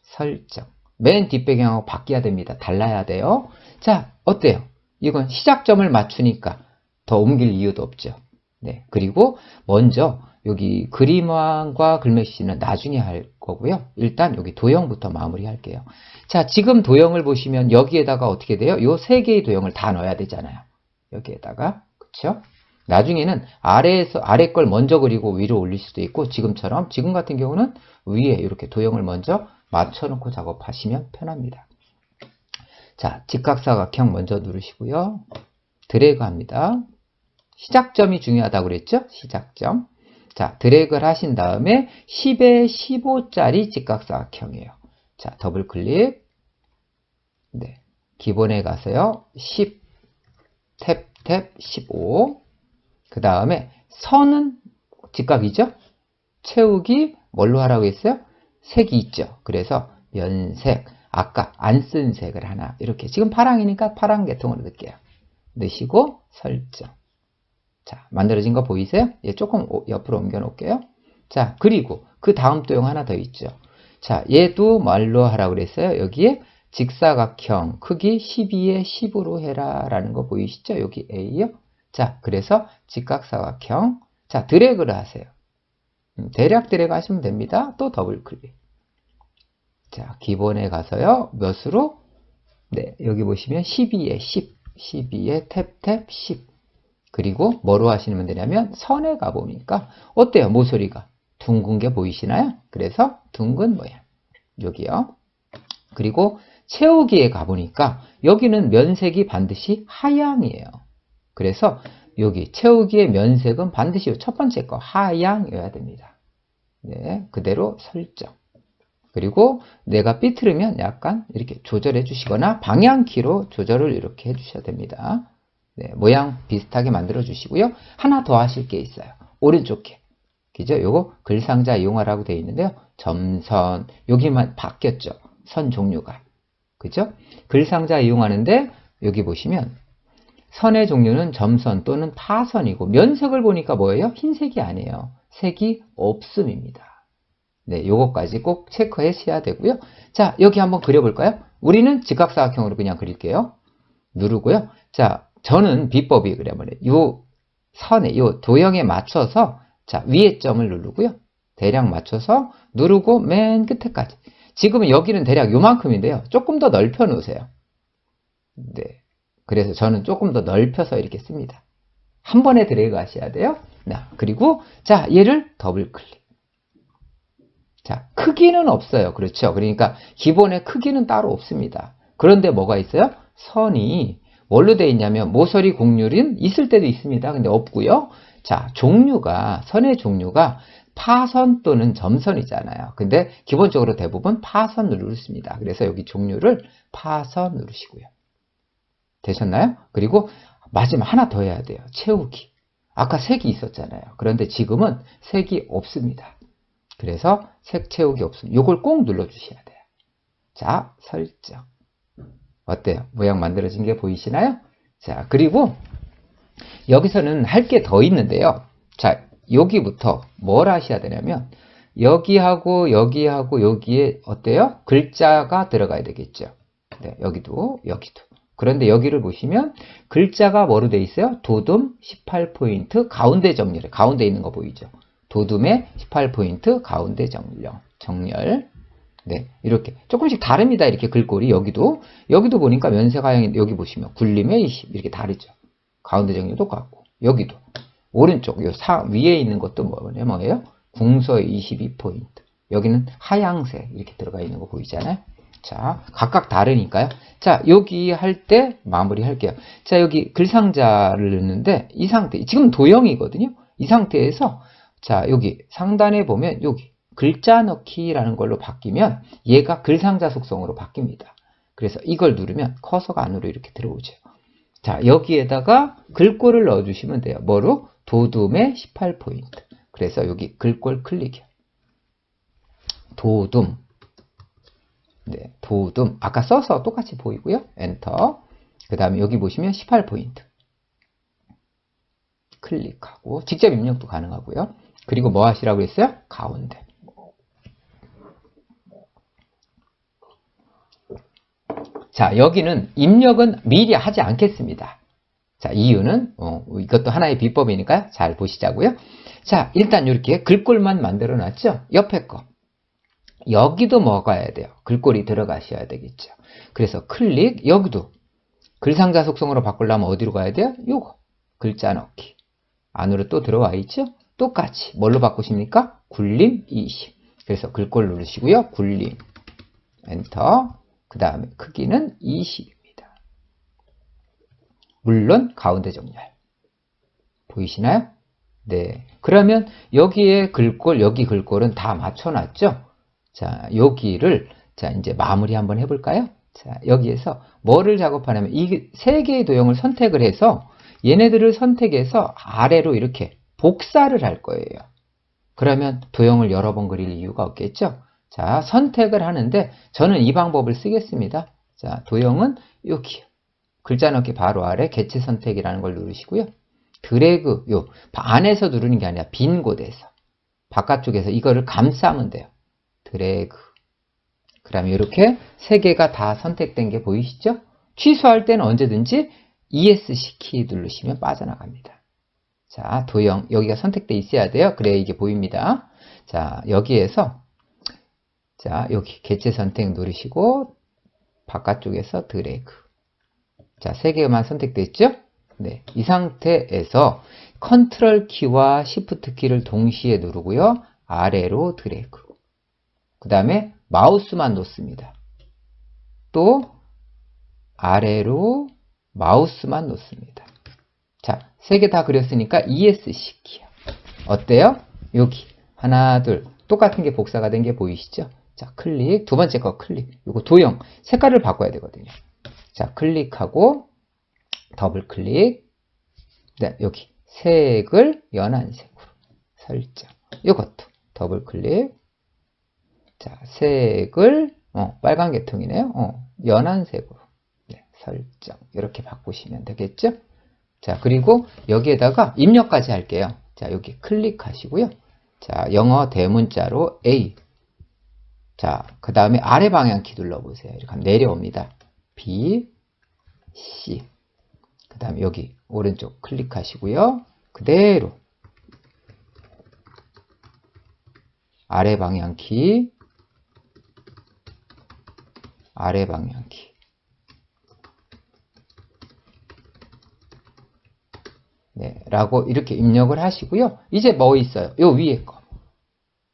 설정. 맨 뒷배경하고 바뀌어야 됩니다. 달라야 돼요. 자, 어때요? 이건 시작점을 맞추니까 더 옮길 이유도 없죠. 네. 그리고 먼저 여기 그림왕과 글메시는 나중에 할 거고요. 일단 여기 도형부터 마무리 할게요. 자, 지금 도형을 보시면 여기에다가 어떻게 돼요? 요 세 개의 도형을 다 넣어야 되잖아요. 여기에다가. 그쵸? 나중에는 아래 걸 먼저 그리고 위로 올릴 수도 있고 지금 같은 경우는 위에 이렇게 도형을 먼저 맞춰놓고 작업하시면 편합니다. 자, 직각사각형 먼저 누르시고요. 드래그 합니다. 시작점이 중요하다고 그랬죠? 시작점. 자, 드래그를 하신 다음에 10에 15짜리 직각사각형이에요. 자, 더블 클릭. 네. 기본에 가서요. 10, 탭 15. 그 다음에 선은 직각이죠? 채우기 뭘로 하라고 했어요? 색이 있죠. 그래서 면색, 아까 안 쓴 색을 하나 이렇게 지금 파랑이니까 파랑 계통으로 넣을게요. 넣으시고 설정. 자, 만들어진 거 보이세요? 얘 조금 옆으로 옮겨 놓을게요. 자, 그리고 그 다음 도형 하나 더 있죠. 자, 얘도 뭘로 하라고 그랬어요? 여기에 직사각형 크기 12에 10으로 해라 라는 거 보이시죠? 여기 A요. 자, 그래서 직각사각형. 자, 드래그를 하세요. 대략 드래그 하시면 됩니다. 또 더블 클릭. 자, 기본에 가서요. 몇으로? 네, 여기 보시면 12에 10. 12에 탭 10. 그리고 뭐로 하시면 되냐면 선에 가보니까 어때요? 모서리가 둥근 게 보이시나요? 그래서 둥근 모양. 여기요. 그리고 채우기에 가보니까 여기는 면색이 반드시 하양이에요. 그래서 여기 채우기의 면색은 반드시 첫 번째 거 하양이어야 됩니다. 네, 그대로 설정. 그리고 내가 삐뚤으면 약간 이렇게 조절해 주시거나 방향키로 조절을 이렇게 해 주셔야 됩니다. 네, 모양 비슷하게 만들어 주시고요. 하나 더 하실 게 있어요. 오른쪽에. 그죠? 요거 글상자 이용하라고 되어 있는데요. 점선, 여기만 바뀌었죠. 선 종류가. 그죠? 글상자 이용하는데 여기 보시면 선의 종류는 점선 또는 파선이고 면색을 보니까 뭐예요? 흰색이 아니에요. 색이 없음입니다. 네, 요거까지 꼭 체크하셔야 되고요. 자, 여기 한번 그려볼까요? 우리는 직각사각형으로 그냥 그릴게요. 누르고요. 자, 저는 비법이 그러면 요 선에, 요 도형에 맞춰서 자, 위에 점을 누르고요. 대략 맞춰서 누르고 맨 끝에까지. 지금은 여기는 대략 요만큼인데요. 조금 더 넓혀 놓으세요. 네. 그래서 저는 조금 더 넓혀서 이렇게 씁니다. 한 번에 드래그 하셔야 돼요. 그리고 자, 얘를 더블 클릭. 자, 크기는 없어요. 그렇죠? 그러니까 기본의 크기는 따로 없습니다. 그런데 뭐가 있어요? 선이 뭘로 되어 있냐면 모서리 곡률은 있을 때도 있습니다. 근데 없고요. 자, 종류가 선의 종류가 파선 또는 점선이잖아요. 근데 기본적으로 대부분 파선 누르습니다. 그래서 여기 종류를 파선 누르시고요. 되셨나요? 그리고 마지막 하나 더 해야 돼요. 채우기. 아까 색이 있었잖아요. 그런데 지금은 색이 없습니다. 그래서 색 채우기 없음. 요걸 꼭 눌러주셔야 돼요. 자, 설정. 어때요? 모양 만들어진 게 보이시나요? 자, 그리고 여기서는 할 게 더 있는데요. 자, 여기부터 뭘 하셔야 되냐면 여기하고 여기하고 여기에 어때요? 글자가 들어가야 되겠죠. 네, 여기도 여기도. 그런데 여기를 보시면 글자가 뭐로 돼 있어요? 도둠 18포인트 가운데 정렬. 가운데 있는 거 보이죠? 도둠의 18포인트 가운데 정렬. 네, 이렇게 조금씩 다릅니다. 이렇게 글꼴이 여기도 보니까 면색하양이 여기 보시면 굴림의 20 이렇게 다르죠. 가운데 정렬 똑같고 여기도 오른쪽 요 위에 있는 것도 뭐예요? 궁서의 22포인트. 여기는 하양색 이렇게 들어가 있는 거 보이잖아요. 자, 각각 다르니까요. 자, 여기 할 때 마무리 할게요. 자, 여기 글상자를 넣는데 이 상태, 지금 도형이거든요. 이 상태에서 자, 여기 상단에 보면 여기 글자 넣기라는 걸로 바뀌면 얘가 글상자 속성으로 바뀝니다. 그래서 이걸 누르면 커서가 안으로 이렇게 들어오죠. 자, 여기에다가 글꼴을 넣어주시면 돼요. 뭐로? 도둠의 18포인트. 그래서 여기 글꼴 클릭이요. 도둠. 네, 도둠. 아까 써서 똑같이 보이고요. 엔터. 그 다음에 여기 보시면 18포인트. 클릭하고 직접 입력도 가능하고요. 그리고 뭐 하시라고 했어요? 가운데. 자, 여기는 입력은 미리 하지 않겠습니다. 자, 이유는 이것도 하나의 비법이니까요. 잘 보시자고요. 자, 일단 이렇게 글꼴만 만들어 놨죠. 옆에 거. 여기도 먹어야 돼요. 글꼴이 들어가셔야 되겠죠. 그래서 클릭, 여기도 글상자 속성으로 바꾸려면 어디로 가야 돼요? 요거. 글자 넣기. 안으로 또 들어와 있죠? 똑같이. 뭘로 바꾸십니까? 굴림 20. 그래서 글꼴 누르시고요. 굴림. 엔터. 그 다음에 크기는 20입니다. 물론 가운데 정렬. 보이시나요? 네. 그러면 여기에 글꼴, 여기 글꼴은 다 맞춰놨죠? 자, 여기를 자, 이제 마무리 한번 해볼까요? 자, 여기에서 뭐를 작업하냐면 이 세 개의 도형을 선택을 해서 얘네들을 선택해서 아래로 이렇게 복사를 할 거예요. 그러면 도형을 여러 번 그릴 이유가 없겠죠? 자, 선택을 하는데 저는 이 방법을 쓰겠습니다. 자, 도형은 여기 글자 넣기 바로 아래 개체 선택이라는 걸 누르시고요. 드래그, 요 안에서 누르는 게 아니라 빈 곳에서 바깥쪽에서 이거를 감싸면 돼요. 드래그. 그 다음에 이렇게 세 개가 다 선택된 게 보이시죠? 취소할 때는 언제든지 ESC 키 누르시면 빠져나갑니다. 자, 도형 여기가 선택돼 있어야 돼요. 그래야 이게 보입니다. 자, 여기에서 자, 여기 개체 선택 누르시고 바깥쪽에서 드래그. 자, 세 개만 선택됐죠? 네, 이 상태에서 컨트롤 키와 시프트 키를 동시에 누르고요. 아래로 드래그. 그 다음에 마우스만 놓습니다. 또 아래로 마우스만 놓습니다. 자, 3개 다 그렸으니까 ESC 키요. 어때요? 여기 하나, 둘 똑같은 게 복사가 된 게 보이시죠? 자, 클릭. 두 번째 거 클릭. 이거 도형 색깔을 바꿔야 되거든요. 자, 클릭하고 더블 클릭. 네, 여기 색을 연한색으로 설정. 이것도 더블 클릭. 자, 색을 빨간 계통이네요. 연한색으로 네, 설정. 이렇게 바꾸시면 되겠죠? 자, 그리고 여기에다가 입력까지 할게요. 자, 여기 클릭하시고요. 자, 영어 대문자로 A. 자, 그 다음에 아래 방향키 눌러보세요. 이렇게 하면 내려옵니다. B, C. 그 다음에 여기 오른쪽 클릭하시고요. 그대로 아래 방향키, 아래 방향키. 네, 라고 이렇게 입력을 하시고요. 이제 뭐 있어요? 요 위에 거.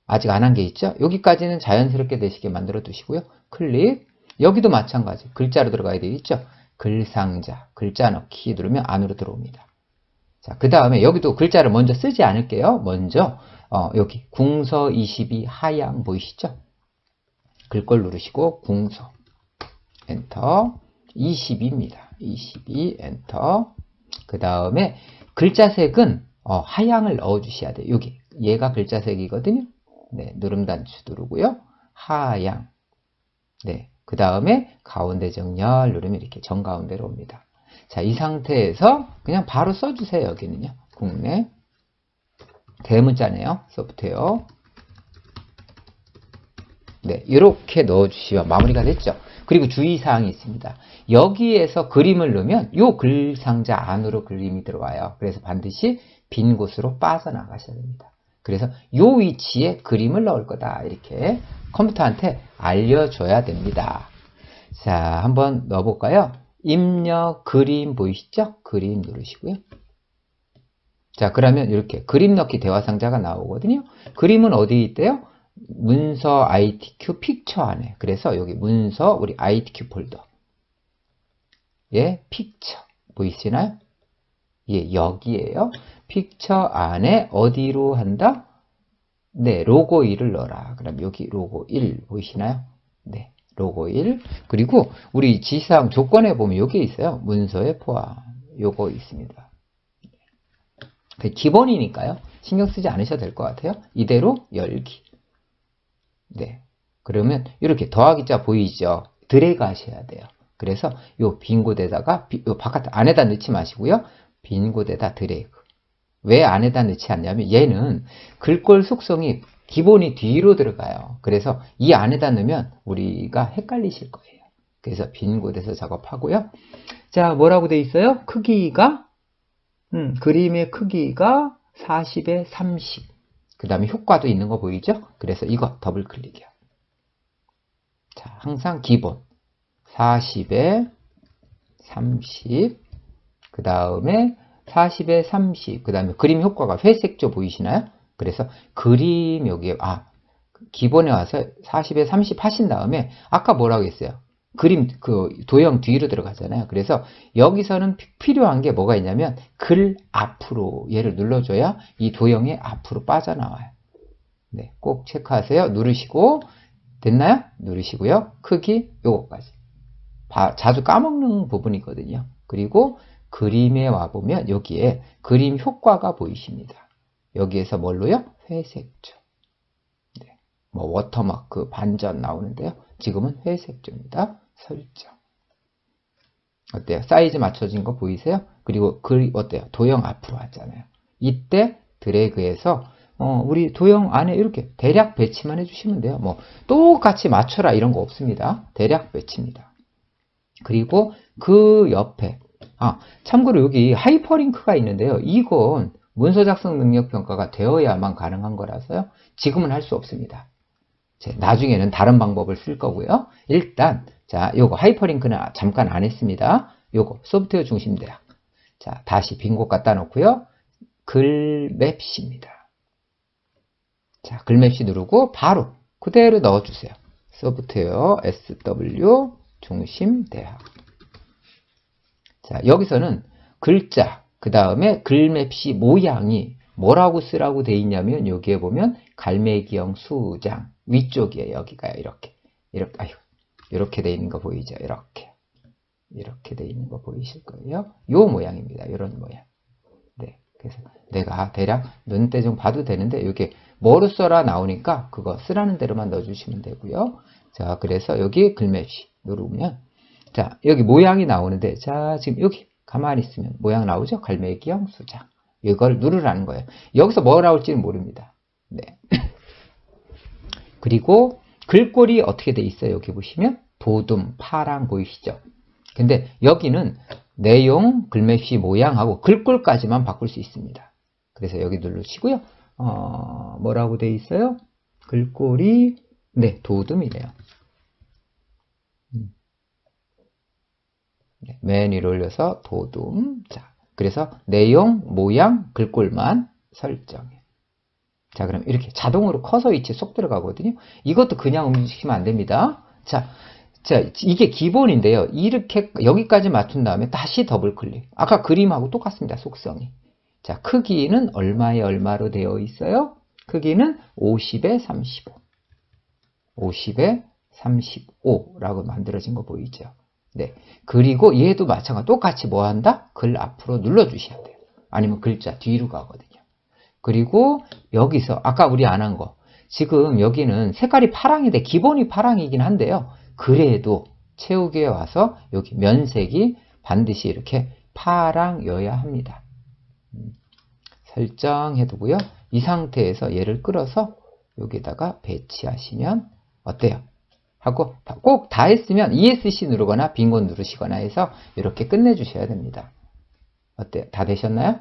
아직 안 한 게 있죠? 여기까지는 자연스럽게 되시게 만들어 두시고요. 클릭. 여기도 마찬가지. 글자로 들어가야 되겠죠? 글상자, 글자 넣기 누르면 안으로 들어옵니다. 자, 그 다음에 여기도 글자를 먼저 쓰지 않을게요. 먼저 여기 궁서 22 하향 보이시죠? 글꼴 누르시고 궁서 엔터 22입니다. 22 엔터. 그 다음에 글자색은 하향을 넣어 주셔야 돼요. 여기 얘가 글자색이거든요. 네, 누름 단추 누르고요. 하향. 네, 그 다음에 가운데 정렬 누르면 이렇게 정가운데로 옵니다. 자, 이 상태에서 그냥 바로 써주세요. 여기는요. 국내 대문자네요. 소프트웨어. 네, 이렇게 넣어주시면 마무리가 됐죠. 그리고 주의사항이 있습니다. 여기에서 그림을 넣으면 이 글상자 안으로 그림이 들어와요. 그래서 반드시 빈 곳으로 빠져나가셔야 됩니다. 그래서 이 위치에 그림을 넣을 거다. 이렇게 컴퓨터한테 알려줘야 됩니다. 자, 한번 넣어볼까요? 입력 그림 보이시죠? 그림 누르시고요. 자, 그러면 이렇게 그림 넣기 대화 상자가 나오거든요. 그림은 어디에 있대요? 문서 ITQ 픽처 안에. 그래서 여기 문서 우리 ITQ 폴더. 예, 픽처 보이시나요? 예, 여기에요. 픽처 안에 어디로 한다? 네, 로고 1을 넣어라. 그럼 여기 로고 1 보이시나요? 네, 로고 1. 그리고 우리 지시사항 조건에 보면 여기 있어요. 문서의 포함. 요거 있습니다. 기본이니까요. 신경 쓰지 않으셔도 될 것 같아요. 이대로 열기. 네. 그러면 이렇게 더하기자 보이죠? 드래그 하셔야 돼요. 그래서 요 빈 곳에다가 요 바깥 안에다 넣지 마시고요. 빈 곳에다 드래그. 왜 안에다 넣지 않냐면 얘는 글꼴 속성이 기본이 뒤로 들어가요. 그래서 이 안에다 넣으면 우리가 헷갈리실 거예요. 그래서 빈 곳에서 작업하고요. 자, 뭐라고 돼 있어요? 크기가 그림의 크기가 40에 30. 그 다음에 효과도 있는 거 보이죠? 그래서 이거 더블 클릭이요. 자, 항상 기본 40에 30. 그 다음에 40에 30. 그 다음에 그림 효과가 회색조 보이시나요? 그래서 그림 여기에 기본에 와서 40에 30 하신 다음에 아까 뭐라고 했어요? 그림 그 도형 뒤로 들어가잖아요. 그래서 여기서는 필요한 게 뭐가 있냐면 글 앞으로 얘를 눌러줘야 이 도형이 앞으로 빠져나와요. 네, 꼭 체크하세요. 누르시고 됐나요? 누르시고요. 크기 요거까지. 자주 까먹는 부분이거든요. 그리고 그림에 와보면 여기에 그림 효과가 보이십니다. 여기에서 뭘로요? 회색조. 네, 뭐 워터마크 반전 나오는데요. 지금은 회색조입니다. 설정. 어때요? 사이즈 맞춰진 거 보이세요? 그리고 어때요? 도형 앞으로 왔잖아요. 이때 드래그해서 우리 도형 안에 이렇게 대략 배치만 해주시면 돼요. 뭐 똑같이 맞춰라 이런 거 없습니다. 대략 배치입니다. 그리고 그 옆에 참고로 여기 하이퍼링크가 있는데요. 이건 문서 작성 능력 평가가 되어야만 가능한 거라서요. 지금은 할 수 없습니다. 나중에는 다른 방법을 쓸 거고요. 일단 자, 요거 하이퍼링크는 잠깐 안 했습니다. 요거 소프트웨어 중심대학. 자, 다시 빈 곳 갖다 놓고요. 글맵시입니다. 자, 글맵시 누르고 바로 그대로 넣어주세요. 소프트웨어 SW 중심대학. 자, 여기서는 글자, 그 다음에 글맵시 모양이 뭐라고 쓰라고 돼 있냐면 여기에 보면 갈매기형 수장 위쪽이에요. 여기가 이렇게 아유, 이렇게 돼 있는 거 보이죠? 이렇게 돼 있는 거 보이실 거예요. 요 모양입니다. 이런 모양. 네, 그래서 내가 대략 눈대 좀 봐도 되는데 이게 뭐로 써라 나오니까 그거 쓰라는 대로만 넣어주시면 되고요. 자, 그래서 여기 글맵시 누르면 자, 여기 모양이 나오는데 자, 지금 여기 가만히 있으면 모양 나오죠? 갈매기형 수장. 이걸 누르라는 거예요. 여기서 뭐 나올지는 모릅니다. 네. 그리고 글꼴이 어떻게 돼 있어요? 여기 보시면 도둠, 파랑 보이시죠? 근데 여기는 내용, 글맵시 모양하고 글꼴까지만 바꿀 수 있습니다. 그래서 여기 누르시고요. 뭐라고 돼 있어요? 글꼴이 네, 도둠이네요. 맨 위로 올려서 도둠. 자, 그래서 내용, 모양, 글꼴만 설정해. 자, 그럼 이렇게 자동으로 커서 위치 쏙 들어가거든요. 이것도 그냥 움직이시면 안 됩니다. 자, 이게 기본인데요. 이렇게 여기까지 맞춘 다음에 다시 더블 클릭. 아까 그림하고 똑같습니다. 속성이. 자, 크기는 얼마에 얼마로 되어 있어요? 크기는 50에 35. 50에 35라고 만들어진 거 보이죠? 네. 그리고 얘도 마찬가지로 똑같이 뭐 한다? 글 앞으로 눌러주셔야 돼요. 아니면 글자 뒤로 가거든요. 그리고 여기서 아까 우리 안 한 거. 지금 여기는 색깔이 파랑인데 기본이 파랑이긴 한데요. 그래도 채우기에 와서 여기 면색이 반드시 이렇게 파랑여야 합니다. 설정해 두고요. 이 상태에서 얘를 끌어서 여기다가 배치하시면 어때요? 하고 꼭 다 했으면 ESC 누르거나 빈곤 누르시거나 해서 이렇게 끝내주셔야 됩니다. 어때요? 다 되셨나요?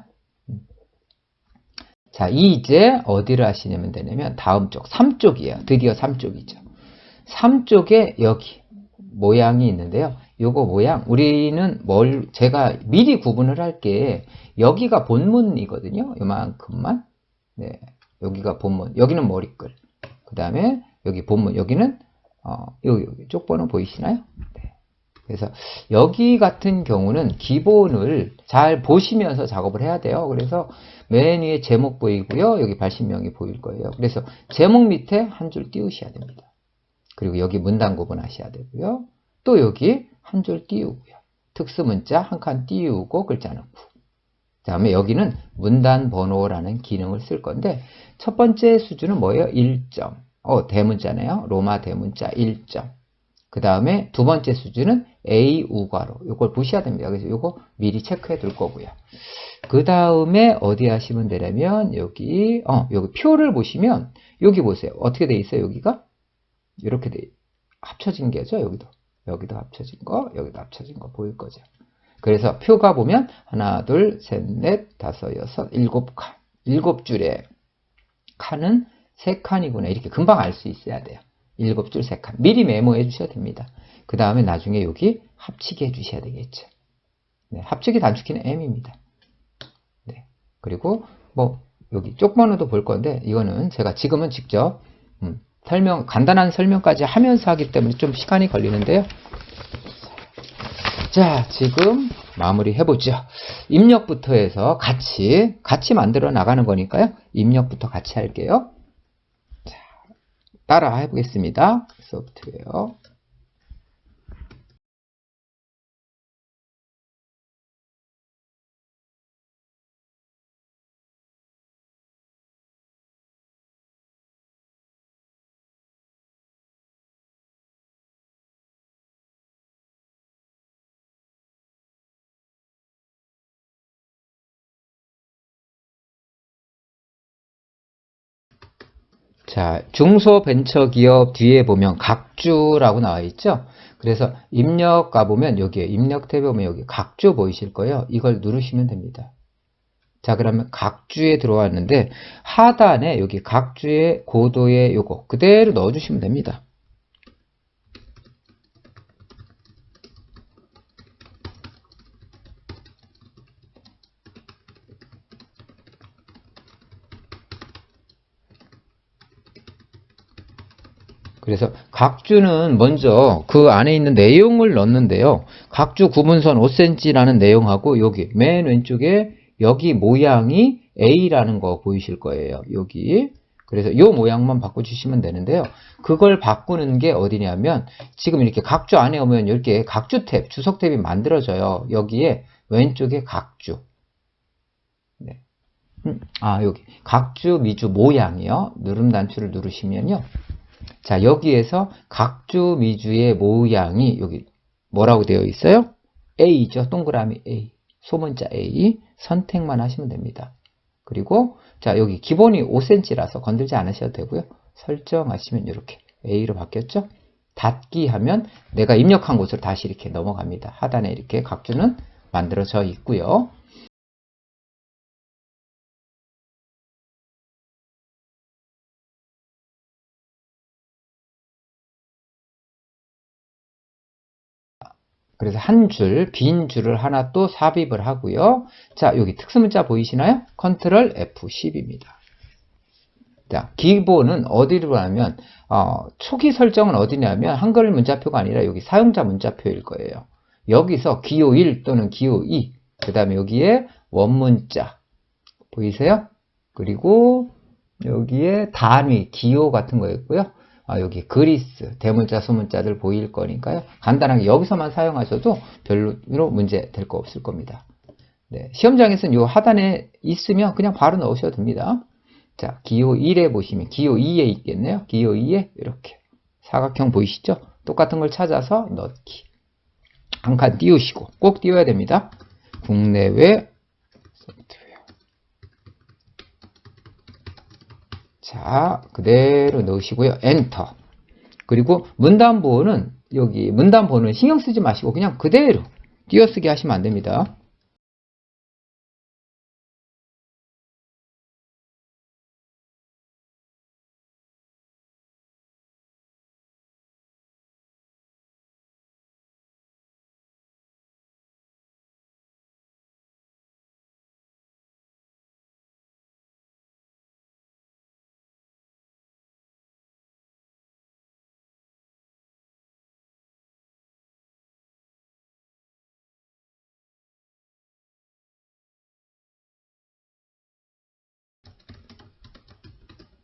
자, 이제 어디를 하시냐면 되냐면 다음 쪽 3쪽이에요. 드디어 3쪽이죠. 3쪽에 여기 모양이 있는데요. 요거 모양 우리는 제가 미리 구분을 할게. 여기가 본문이거든요. 요만큼만. 네, 여기가 본문. 여기는 머리글. 그 다음에 여기 본문. 여기는 여기 쪽번호 보이시나요? 네. 그래서 여기 같은 경우는 기본을 잘 보시면서 작업을 해야 돼요. 그래서 맨 위에 제목 보이고요. 여기 발신명이 보일 거예요. 그래서 제목 밑에 한 줄 띄우셔야 됩니다. 그리고 여기 문단 구분하셔야 되고요. 또 여기 한 줄 띄우고요. 특수문자 한 칸 띄우고 글자 넣고. 그 다음에 여기는 문단 번호라는 기능을 쓸 건데 첫 번째 수준은 뭐예요? 1점. 대문자네요. 로마 대문자 1점. 그 다음에 두 번째 수준은 A 우괄호. 이걸 보셔야 됩니다. 그래서 이거 미리 체크해 둘 거고요. 그 다음에 어디 하시면 되냐면 여기 표를 보시면 여기 보세요. 어떻게 돼 있어요? 여기가 이렇게 합쳐진 게죠. 여기도 합쳐진 거, 여기도 합쳐진 거 보일 거죠. 그래서 표가 보면 하나, 둘, 셋, 넷, 다섯, 여섯, 일곱 칸. 7줄에 칸은 3칸이구나. 이렇게 금방 알 수 있어야 돼요. 7줄 3칸. 미리 메모해 주셔도 됩니다. 그 다음에 나중에 여기 합치기 해 주셔야 되겠죠. 네, 합치기 단축키는 M입니다. 네. 그리고 여기 쪽번호도 볼 건데 이거는 제가 지금은 직접 간단한 설명까지 하면서 하기 때문에 좀 시간이 걸리는데요. 자, 지금 마무리 해보죠. 입력부터 해서 같이 만들어 나가는 거니까요. 입력부터 같이 할게요. 자, 따라 해보겠습니다. 소프트웨어. 자, 중소벤처기업 뒤에 보면 각주라고 나와 있죠? 그래서 입력 가보면 여기에 입력 탭에 보면 여기 각주 보이실 거예요. 이걸 누르시면 됩니다. 자, 그러면 각주에 들어왔는데 하단에 여기 각주의 고도의 요거 그대로 넣어주시면 됩니다. 그래서 각주는 먼저 그 안에 있는 내용을 넣는데요. 각주 구분선 5cm라는 내용하고 여기 맨 왼쪽에 여기 모양이 A라는 거 보이실 거예요. 여기. 그래서 이 모양만 바꿔주시면 되는데요. 그걸 바꾸는 게 어디냐면 지금 이렇게 각주 안에 오면 이렇게 각주 탭, 주석 탭이 만들어져요. 여기에 왼쪽에 각주. 네. 여기 각주 미주 모양이요. 누름 단추를 누르시면요. 자, 여기에서 각주 미주의 모양이 여기 뭐라고 되어 있어요? A죠. 동그라미 A. 소문자 A. 선택만 하시면 됩니다. 그리고 자, 여기 기본이 5cm라서 건들지 않으셔도 되고요. 설정하시면 이렇게 A로 바뀌었죠? 닫기 하면 내가 입력한 곳으로 다시 이렇게 넘어갑니다. 하단에 이렇게 각주는 만들어져 있고요. 그래서 한 줄, 빈 줄을 하나 또 삽입을 하고요. 자, 여기 특수문자 보이시나요? 컨트롤 F10입니다. 자, 기본은 어디로 하면 초기 설정은 어디냐면 한글 문자표가 아니라 여기 사용자 문자표일 거예요. 여기서 기호 1 또는 기호 2, 그 다음에 여기에 원문자 보이세요? 그리고 여기에 단위, 기호 같은 거였고요. 여기 그리스, 대문자, 소문자들 보일 거니까요. 간단하게 여기서만 사용하셔도 별로 문제 될 거 없을 겁니다. 네, 시험장에서는 요 하단에 있으면 그냥 바로 넣으셔도 됩니다. 자, 기호 1에 보시면 기호 2에 있겠네요. 기호 2에 이렇게 사각형 보이시죠? 똑같은 걸 찾아서 넣기. 한 칸 띄우시고 꼭 띄워야 됩니다. 국내외 소프트웨어. 자, 그대로 넣으시고요. 엔터. 그리고 문단보호는 여기 문단보호는 신경 쓰지 마시고 그냥 그대로 띄어쓰기 하시면 안 됩니다.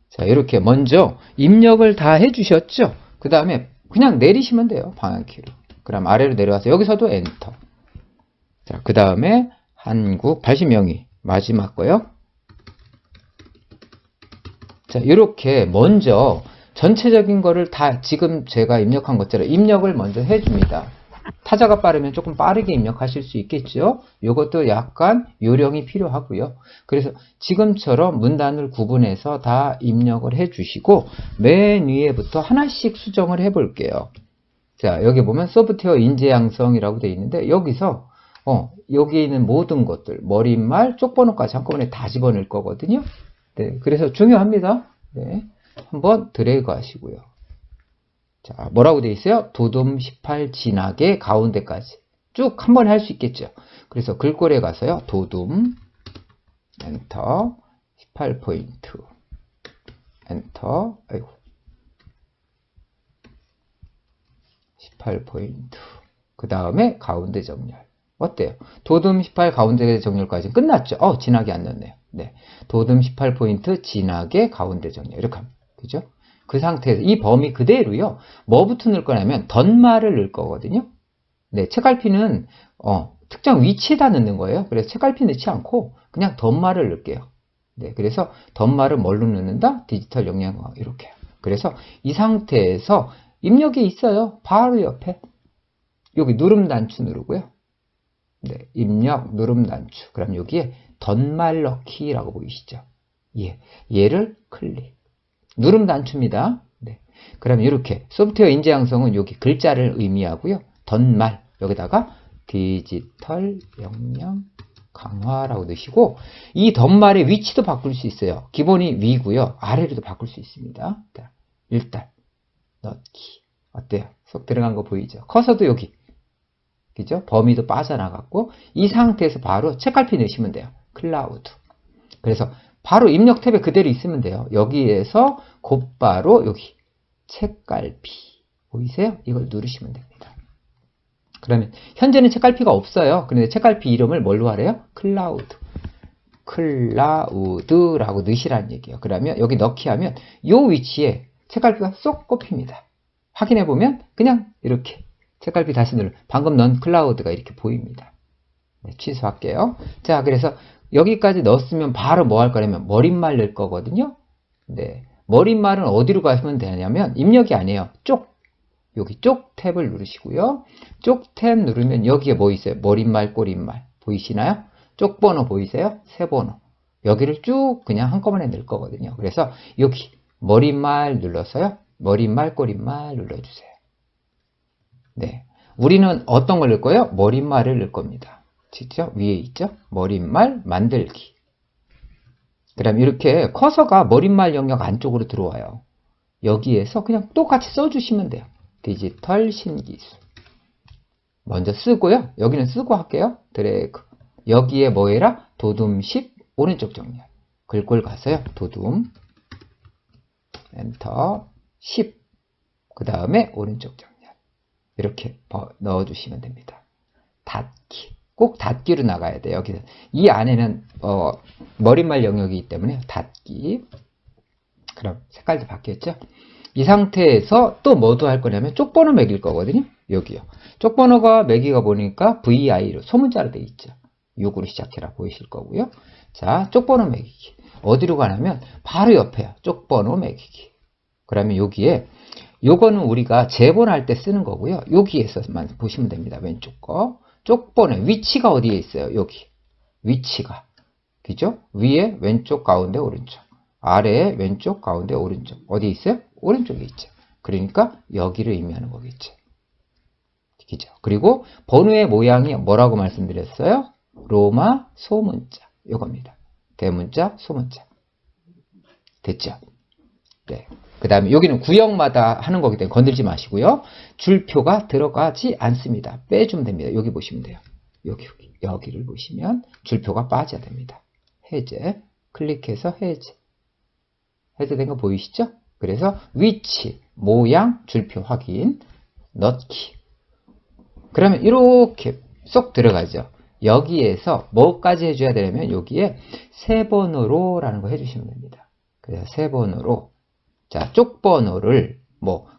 자, 이렇게 먼저 입력을 다 해주셨죠? 그 다음에 그냥 내리시면 돼요. 방향키로. 그럼 아래로 내려와서 여기서도 엔터. 자, 그 다음에 한국 80명이 마지막 거요. 자, 이렇게 먼저 전체적인 거를 다 지금 제가 입력한 것처럼 입력을 먼저 해줍니다. 타자가 빠르면 조금 빠르게 입력하실 수 있겠죠. 이것도 약간 요령이 필요하고요. 그래서 지금처럼 문단을 구분해서 다 입력을 해주시고 맨 위에부터 하나씩 수정을 해볼게요. 자, 여기 보면 소프트웨어 인재 양성이라고 되어 있는데 여기서 여기 있는 모든 것들 머릿말, 쪽번호까지 한꺼번에 다 집어넣을 거거든요. 네, 그래서 중요합니다. 네, 한번 드래그 하시고요. 자, 뭐라고 되어 있어요? 도둠 18 진하게 가운데까지 쭉 한 번에 할 수 있겠죠. 그래서 글꼴에 가서요. 도둠 엔터 18포인트 엔터 18포인트 그 다음에 가운데 정렬 어때요? 도둠 18 가운데 정렬까지 끝났죠? 진하게 안 넣었네요. 네, 도둠 18포인트 진하게 가운데 정렬 이렇게 하면 그죠? 그 상태에서 이 범위 그대로요. 뭐부터 넣을 거냐면 덧말을 넣을 거거든요. 네, 책갈피는 특정 위치에다 넣는 거예요. 그래서 책갈피 넣지 않고 그냥 덧말을 넣을게요. 네, 그래서 덧말을 뭘로 넣는다? 디지털 영양어 이렇게. 그래서 이 상태에서 입력이 있어요. 바로 옆에 여기 누름 단추 누르고요. 네, 입력 누름 단추. 그럼 여기에 덧말 넣기라고 보이시죠? 예, 얘를 클릭. 누름 단추입니다. 네. 그럼 이렇게 소프트웨어 인재 양성은 여기 글자를 의미하고요. 덧말 여기다가 디지털 역량 강화라고 넣으시고 이 덧말의 위치도 바꿀 수 있어요. 기본이 위고요. 아래로도 바꿀 수 있습니다. 자, 일단 넣기 어때요? 쏙 들어간 거 보이죠? 커서도 여기 그죠? 범위도 빠져나갔고 이 상태에서 바로 책갈피 넣으시면 돼요. 클라우드. 그래서 바로 입력 탭에 그대로 있으면 돼요. 여기에서 곧바로 여기 책갈피. 보이세요? 이걸 누르시면 됩니다. 그러면 현재는 책갈피가 없어요. 그런데 책갈피 이름을 뭘로 하래요? 클라우드. 클라우드라고 넣으시라는 얘기예요. 그러면 여기 넣기 하면 이 위치에 책갈피가 쏙 꼽힙니다. 확인해 보면 그냥 이렇게 책갈피 다시 누르면 방금 넣은 클라우드가 이렇게 보입니다. 네, 취소할게요. 자, 그래서 여기까지 넣었으면 바로 뭐 할 거냐면 머릿말 넣을 거거든요. 네, 머릿말은 어디로 가시면 되냐면 입력이 아니에요. 여기 쪽 탭을 누르시고요. 쪽 탭 누르면 여기에 뭐 있어요? 머릿말, 꼬릿말 보이시나요? 쪽 번호 보이세요? 세 번호. 여기를 쭉 그냥 한꺼번에 넣을 거거든요. 그래서 여기 머릿말 눌러서요. 머릿말, 꼬릿말 눌러주세요. 네, 우리는 어떤 걸 넣을 거예요? 머릿말을 넣을 겁니다. 직접 위에 있죠? 머릿말 만들기. 그럼 이렇게 커서가 머릿말 영역 안쪽으로 들어와요. 여기에서 그냥 똑같이 써주시면 돼요. 디지털 신기술. 먼저 쓰고요. 여기는 쓰고 할게요. 드래그. 여기에 뭐 해라? 도둠 10 오른쪽 정렬. 글꼴 가서요. 도둠 엔터 10. 그 다음에 오른쪽 정렬. 이렇게 넣어주시면 됩니다. 닫기. 꼭 닫기로 나가야 돼요. 여기서 이 안에는 머릿말 영역이기 때문에 닫기. 그럼 색깔도 바뀌었죠? 이 상태에서 또 뭐도 할 거냐면 쪽번호 매길 거거든요. 여기요. 쪽번호가 매기가 보니까 VI로 소문자로 되어 있죠. 6으로 시작해라 보이실 거고요. 자, 쪽번호 매기기. 어디로 가냐면 바로 옆에요. 쪽번호 매기기. 그러면 여기에 요거는 우리가 재본할 때 쓰는 거고요. 여기에서만 보시면 됩니다. 왼쪽 거. 쪽번호 위치가 어디에 있어요? 여기. 위치가. 그죠? 위에 왼쪽 가운데 오른쪽. 아래에 왼쪽 가운데 오른쪽. 어디에 있어요? 오른쪽에 있죠. 그러니까 여기를 의미하는 거겠죠. 그죠? 그리고 번호의 모양이 뭐라고 말씀드렸어요? 로마 소문자. 요겁니다. 대문자, 소문자. 됐죠? 네. 그 다음에 여기는 구역마다 하는 거기 때문에 건들지 마시고요. 줄표가 들어가지 않습니다. 빼주면 됩니다. 여기 보시면 돼요. 여기를 보시면 줄표가 빠져야 됩니다. 해제. 클릭해서 해제. 해제된 거 보이시죠? 그래서 위치, 모양, 줄표 확인, 넣기. 그러면 이렇게 쏙 들어가죠. 여기에서 뭐까지 해줘야 되냐면 여기에 세 번호로 라는 거 해주시면 됩니다. 그래서 세 번호로 자, 쪽번호를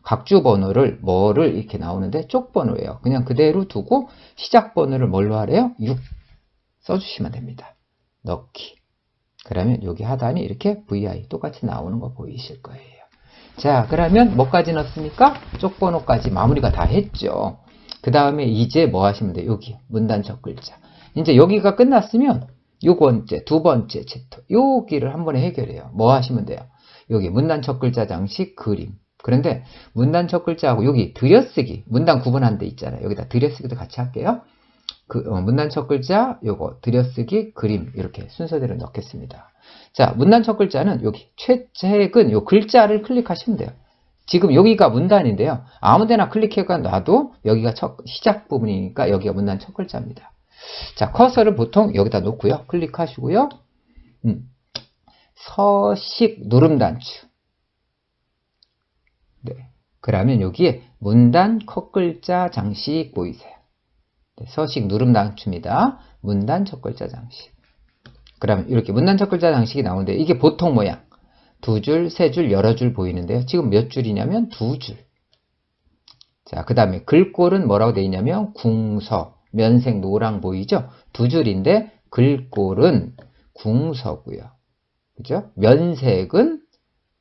각주번호를 뭐를 이렇게 나오는데 쪽번호예요. 그냥 그대로 두고 시작번호를 뭘로 하래요? 6 써주시면 됩니다. 넣기. 그러면 여기 하단이 이렇게 VI 똑같이 나오는 거 보이실 거예요. 자, 그러면 뭐까지 넣었습니까? 쪽번호까지 마무리가 다 했죠. 그 다음에 이제 뭐 하시면 돼요? 여기 문단 첫 글자. 이제 여기가 끝났으면 요번째, 두 번째 챕터 여기를 한 번에 해결해요. 뭐 하시면 돼요? 여기 문단 첫 글자 장식 그림. 그런데 문단 첫 글자하고 여기 들여쓰기 문단 구분한 데 있잖아요. 여기다 들여쓰기도 같이 할게요. 문단 첫 글자 요거 들여쓰기 그림 이렇게 순서대로 넣겠습니다. 자, 문단 첫 글자는 여기 최근 요 글자를 클릭하시면 돼요. 지금 여기가 문단인데요. 아무데나 클릭해가 놔도 여기가 시작 부분이니까 여기가 문단 첫 글자입니다. 자, 커서를 보통 여기다 놓고요. 클릭하시고요. 서식 누름 단추. 네. 그러면 여기에 문단 첫 글자 장식 보이세요? 네, 서식 누름 단추입니다. 문단 첫 글자 장식. 그러면 이렇게 문단 첫 글자 장식이 나오는데 이게 보통 모양. 두 줄, 세 줄, 여러 줄 보이는데요. 지금 몇 줄이냐면 두 줄. 자, 그 다음에 글꼴은 뭐라고 되어 있냐면 궁서, 면색 노랑 보이죠? 두 줄인데 글꼴은 궁서고요. 그죠? 면색은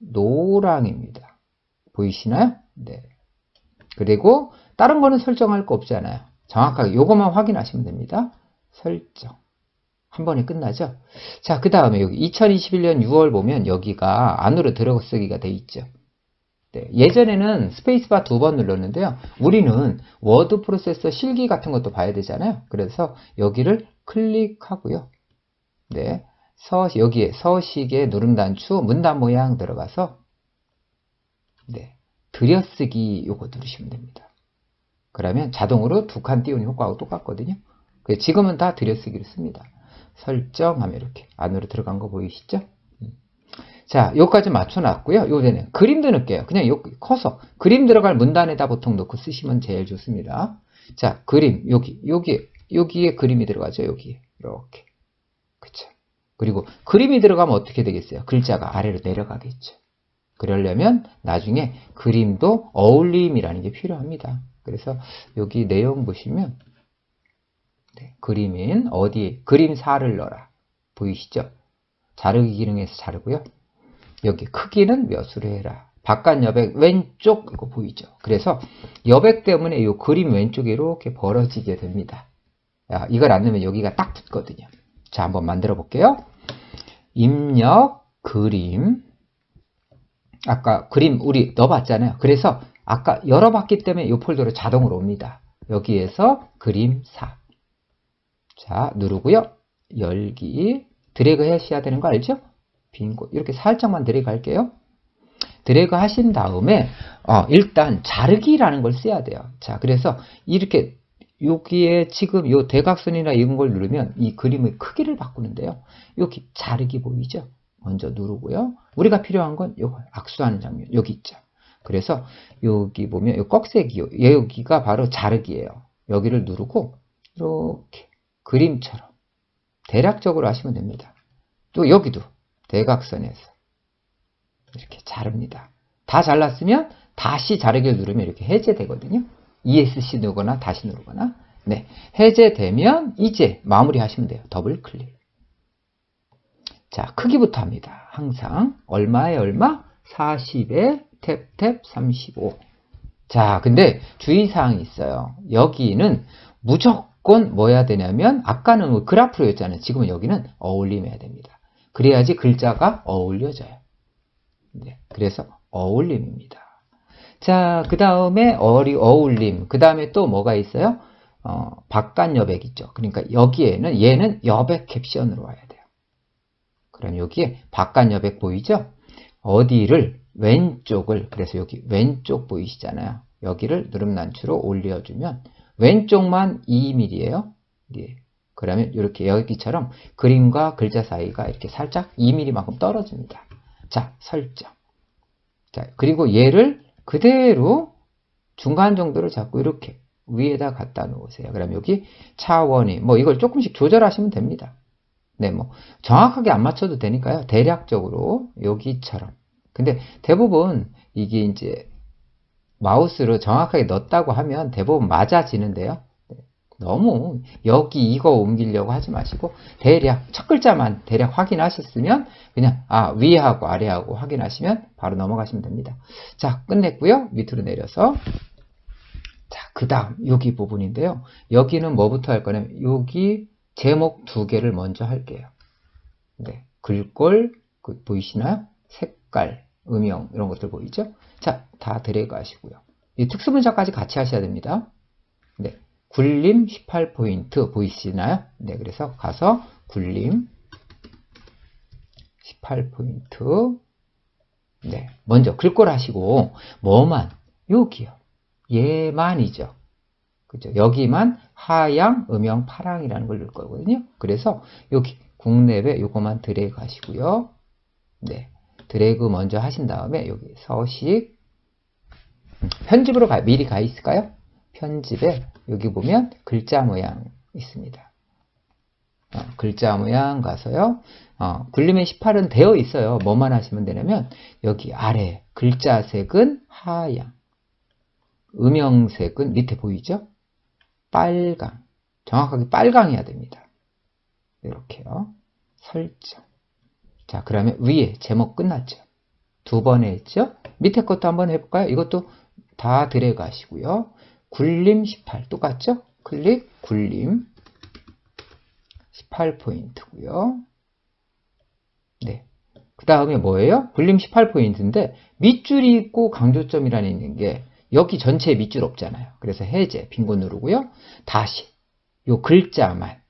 노랑입니다. 보이시나요? 네. 그리고 다른 거는 설정할 거 없잖아요. 정확하게 요것만 확인하시면 됩니다. 설정. 한 번에 끝나죠? 자, 그 다음에 여기 2021년 6월 보면 여기가 안으로 들어쓰기가 돼 있죠. 네, 예전에는 스페이스바 2번 눌렀는데요. 우리는 워드 프로세서 실기 같은 것도 봐야 되잖아요. 그래서 여기를 클릭하고요. 네, 여기에 서식의 누름단추 문단 모양 들어가서 네, 들여쓰기 요거 누르시면 됩니다. 그러면 자동으로 두 칸 띄우는 효과하고 똑같거든요. 지금은 다 들여쓰기를 씁니다. 설정하면 이렇게 안으로 들어간 거 보이시죠? 자, 여기까지 맞춰놨고요. 요새는 그림도 넣을게요. 그냥 여기 커서 그림 들어갈 문단에다 보통 넣고 쓰시면 제일 좋습니다. 자, 그림 여기에 그림이 들어가죠. 여기 이렇게. 그쵸. 그리고 그림이 들어가면 어떻게 되겠어요? 글자가 아래로 내려가겠죠. 그러려면 나중에 그림도 어울림이라는 게 필요합니다. 그래서 여기 내용 보시면 네, 그림인 어디에 그림사를 넣어라. 보이시죠? 자르기 기능에서 자르고요. 여기 크기는 몇으로 해라. 바깥 여백 왼쪽 이거 보이죠? 그래서 여백 때문에 이 그림 왼쪽에 이렇게 벌어지게 됩니다. 야, 이걸 안 넣으면 여기가 딱 붙거든요. 자, 한번 만들어 볼게요. 입력 그림. 아까 그림 우리 넣어봤잖아요. 그래서 아까 열어봤기 때문에 이 폴더로 자동으로 옵니다. 여기에서 그림사. 자, 누르고요. 열기. 드래그 하셔야 되는 거 알죠? 빈 곳. 이렇게 살짝만 드래그 할게요. 드래그 하신 다음에 일단 자르기라는 걸 써야 돼요. 자, 그래서 이렇게 여기에 지금 요 대각선이나 이런 걸 누르면 이 그림의 크기를 바꾸는데요. 여기 자르기 보이죠? 먼저 누르고요. 우리가 필요한 건 요거 악수하는 장면 여기 있죠. 그래서 여기 보면 요 꺽쇠기요. 여기가 바로 자르기예요. 여기를 누르고 이렇게 그림처럼 대략적으로 하시면 됩니다. 또 여기도 대각선에서 이렇게 자릅니다. 다 잘랐으면 다시 자르기를 누르면 이렇게 해제되거든요. ESC 누르거나 다시 누르거나. 네, 해제되면 이제 마무리 하시면 돼요. 더블 클릭. 자, 크기부터 합니다. 항상 얼마에 얼마? 40에 탭탭 35. 자, 근데 주의사항이 있어요. 여기는 무조건 뭐 해야 되냐면 아까는 뭐 그래프로 였잖아요. 지금은 여기는 어울림해야 됩니다. 그래야지 글자가 어울려져요. 네, 그래서 어울림입니다. 자, 그 다음에 어울림. 그 다음에 또 뭐가 있어요? 바깥 여백 있죠. 그러니까 여기에는 얘는 여백 캡션으로 와야 돼요. 그럼 여기에 바깥 여백 보이죠? 어디를 왼쪽을 그래서 여기 왼쪽 보이시잖아요. 여기를 누름난추로 올려주면 왼쪽만 2mm예요. 예. 그러면 이렇게 여기처럼 그림과 글자 사이가 이렇게 살짝 2mm만큼 떨어집니다. 자, 설정. 자, 그리고 얘를 그대로 중간 정도로 잡고 이렇게 위에다 갖다 놓으세요. 그럼 여기 차원이 뭐 이걸 조금씩 조절하시면 됩니다. 네, 뭐 정확하게 안 맞춰도 되니까요. 대략적으로 여기처럼. 근데 대부분 이게 이제 마우스로 정확하게 넣었다고 하면 대부분 맞아지는데요. 너무 여기 이거 옮기려고 하지 마시고 대략 첫 글자만 대략 확인하셨으면 그냥 위하고 아래하고 확인하시면 바로 넘어가시면 됩니다. 자, 끝냈고요. 밑으로 내려서 자, 그 다음 여기 부분인데요. 여기는 뭐부터 할 거냐면 여기 제목 두 개를 먼저 할게요. 네, 글꼴 보이시나요? 색깔, 음영 이런 것들 보이죠? 자, 다 드래그 하시고요. 이 특수문자까지 같이 하셔야 됩니다. 네, 굴림 18포인트 보이시나요? 네, 그래서 가서 굴림 18포인트. 네, 먼저 글꼴 하시고 뭐만 여기요. 얘만이죠. 그죠? 여기만 하양, 음영, 파랑이라는 걸 넣을 거거든요. 그래서 여기 국내외 요거만 드래그 하시고요. 네, 드래그 먼저 하신 다음에 여기 서식 편집으로 미리 가 있을까요? 편집에 여기 보면 글자 모양 있습니다. 글자 모양 가서요. 굴림의 18은 되어 있어요. 뭐만 하시면 되냐면 여기 아래 글자색은 하양, 음영색은 밑에 보이죠? 빨강. 정확하게 빨강해야 됩니다. 이렇게요. 설정. 자, 그러면 위에 제목 끝났죠? 두 번 했죠? 밑에 것도 한번 해볼까요? 이것도 다 드래그 하시고요. 굴림 18 똑같죠? 클릭 굴림 18포인트고요. 네. 그 다음에 뭐예요? 굴림 18포인트인데 밑줄이 있고 강조점이라는 있는 게 여기 전체에 밑줄 없잖아요. 그래서 해제 빈곳 누르고요. 다시 요 글자만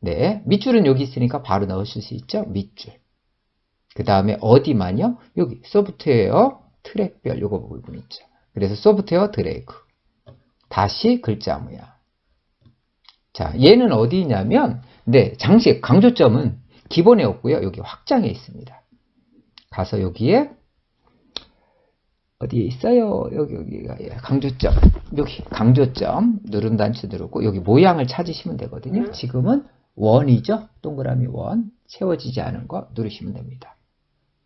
네, 밑줄은 여기 있으니까 바로 넣으실 수 있죠? 밑줄. 그 다음에 어디만요? 여기 소프트웨어 트랙별 요거 부분 있죠. 그래서 소프트웨어 드래그 다시 글자 모양. 자, 얘는 어디 있냐면 네, 장식 강조점은 기본에 없고요. 여기 확장에 있습니다. 가서 여기에 어디에 있어요? 여기가 강조점. 여기 강조점 누름 단추 누르고 여기 모양을 찾으시면 되거든요. 지금은 원이죠. 동그라미 원 채워지지 않은 거 누르시면 됩니다.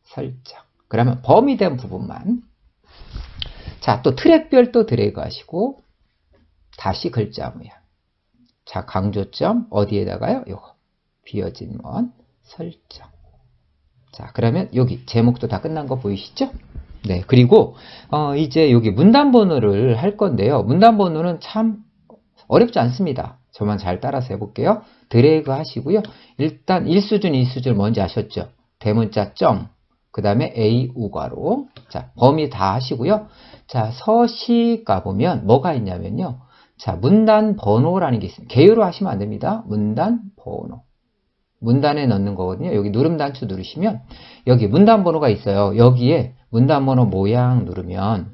설정. 그러면 범위된 부분만. 자, 또 트랙별 또 드래그 하시고 다시 글자 모양. 자, 강조점 어디에다가요? 요거 비어진 원 설정. 자, 그러면 여기 제목도 다 끝난 거 보이시죠? 네, 그리고 이제 여기 문단 번호를 할 건데요. 문단 번호는 참 어렵지 않습니다. 저만 잘 따라서 해볼게요. 드래그 하시고요. 일단 1수준, 2수준 뭔지 아셨죠? 대문자 점, 그 다음에 A 우괄호. 자, 범위 다 하시고요. 자, 서식 가보면 뭐가 있냐면요. 자, 문단 번호라는 게 있습니다. 개요로 하시면 안 됩니다. 문단 번호. 문단에 넣는 거거든요. 여기 누름 단추 누르시면 여기 문단 번호가 있어요. 여기에 문단 번호 모양 누르면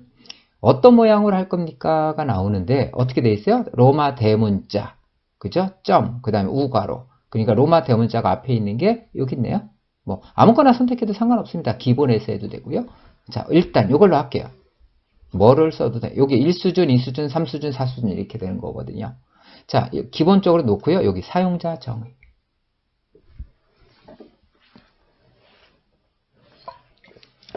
어떤 모양으로 할 겁니까가 나오는데 어떻게 돼 있어요? 로마 대문자, 그죠? 점, 그 다음에 우괄호. 그러니까 로마 대문자가 앞에 있는 게 여기 있네요. 뭐 아무거나 선택해도 상관없습니다. 기본에서 해도 되고요. 자, 일단 이걸로 할게요. 뭐를 써도 돼? 여기 1수준, 2수준, 3수준, 4수준 이렇게 되는 거거든요. 자, 기본적으로 놓고요. 여기 사용자 정의.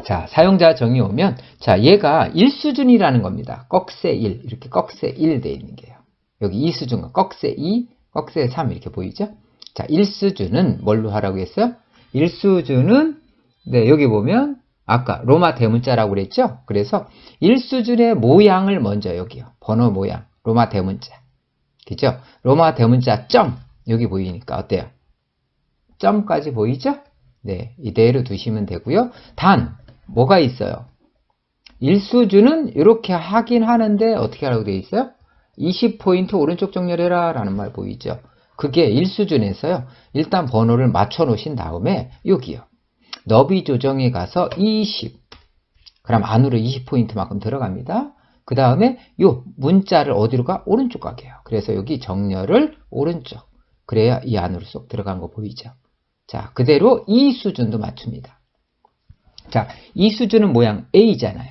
자, 사용자 정의 오면, 자, 얘가 1수준이라는 겁니다. 꺽쇠 1, 이렇게 꺽쇠 1 돼 있는 게요. 여기 2수준과 꺽쇠 2, 꺽쇠 3 이렇게 보이죠? 자, 1수준은 뭘로 하라고 했어요? 1수준은, 네, 여기 보면, 아까 로마 대문자라고 그랬죠? 그래서 1수준의 모양을 먼저 여기요. 번호 모양, 로마 대문자. 그죠? 로마 대문자 점, 여기 보이니까 어때요? 점까지 보이죠? 네, 이대로 두시면 되고요. 단, 뭐가 있어요? 1수준은 이렇게 하긴 하는데 어떻게 하라고 되어 있어요? 20포인트 오른쪽 정렬해라 라는 말 보이죠? 그게 1수준에서요. 일단 번호를 맞춰 놓으신 다음에 여기요. 너비 조정에 가서 20. 그럼 안으로 20포인트만큼 들어갑니다. 그 다음에 요 문자를 어디로 가? 오른쪽 가게 해요. 그래서 여기 정렬을 오른쪽. 그래야 이 안으로 쏙 들어간 거 보이죠? 자, 그대로 이 수준도 맞춥니다. 자, 이 수준은 모양 A잖아요.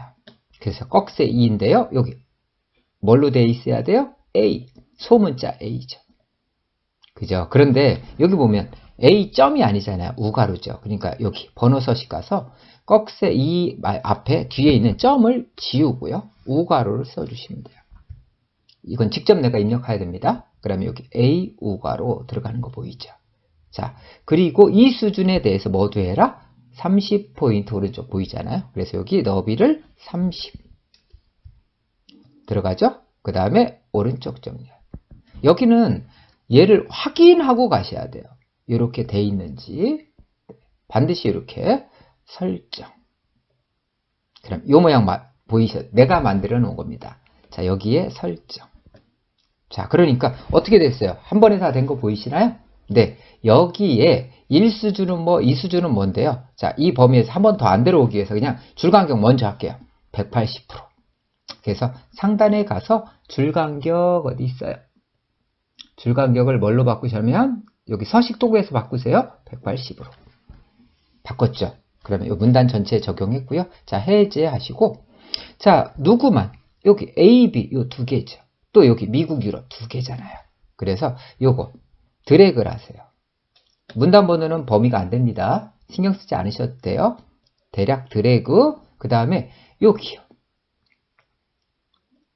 그래서 꺽쇠 2인데요. 여기 뭘로 돼 있어야 돼요? A. 소문자 A죠. 그죠? 그런데 여기 보면 A점이 아니잖아요. 우가루죠. 그러니까 여기 번호 서식 가서 꺽쇠 2 앞에 뒤에 있는 점을 지우고요. 우가루를 써주시면 돼요. 이건 직접 내가 입력해야 됩니다. 그러면 여기 A 우가로 들어가는 거 보이죠? 자, 그리고 이 수준에 대해서 뭐도 해라? 30포인트 오른쪽 보이잖아요. 그래서 여기 너비를 30 들어가죠? 그 다음에 오른쪽 정렬. 여기는 얘를 확인하고 가셔야 돼요. 이렇게 돼 있는지 반드시 이렇게 설정. 그럼 이 모양 보이셔? 내가 만들어 놓은 겁니다. 자, 여기에 설정. 자, 그러니까 어떻게 됐어요? 한 번에 다 된 거 보이시나요? 네, 여기에 1수준은 뭐 2수준은 뭔데요? 자, 이 범위에서 한 번 더 안 들어오기 위해서 그냥 줄간격 먼저 할게요. 180%. 그래서 상단에 가서 줄간격 어디 있어요? 줄간격을 뭘로 바꾸시면 여기 서식 도구에서 바꾸세요. 180으로. 바꿨죠? 그러면 이 문단 전체에 적용했고요. 자, 해제하시고 자, 누구만 여기 A, B 요 두 개죠. 또 여기 미국, 유럽 두 개잖아요. 그래서 요거 드래그를 하세요. 문단 번호는 범위가 안 됩니다. 신경 쓰지 않으셔도 돼요. 대략 드래그, 그 다음에 여기요.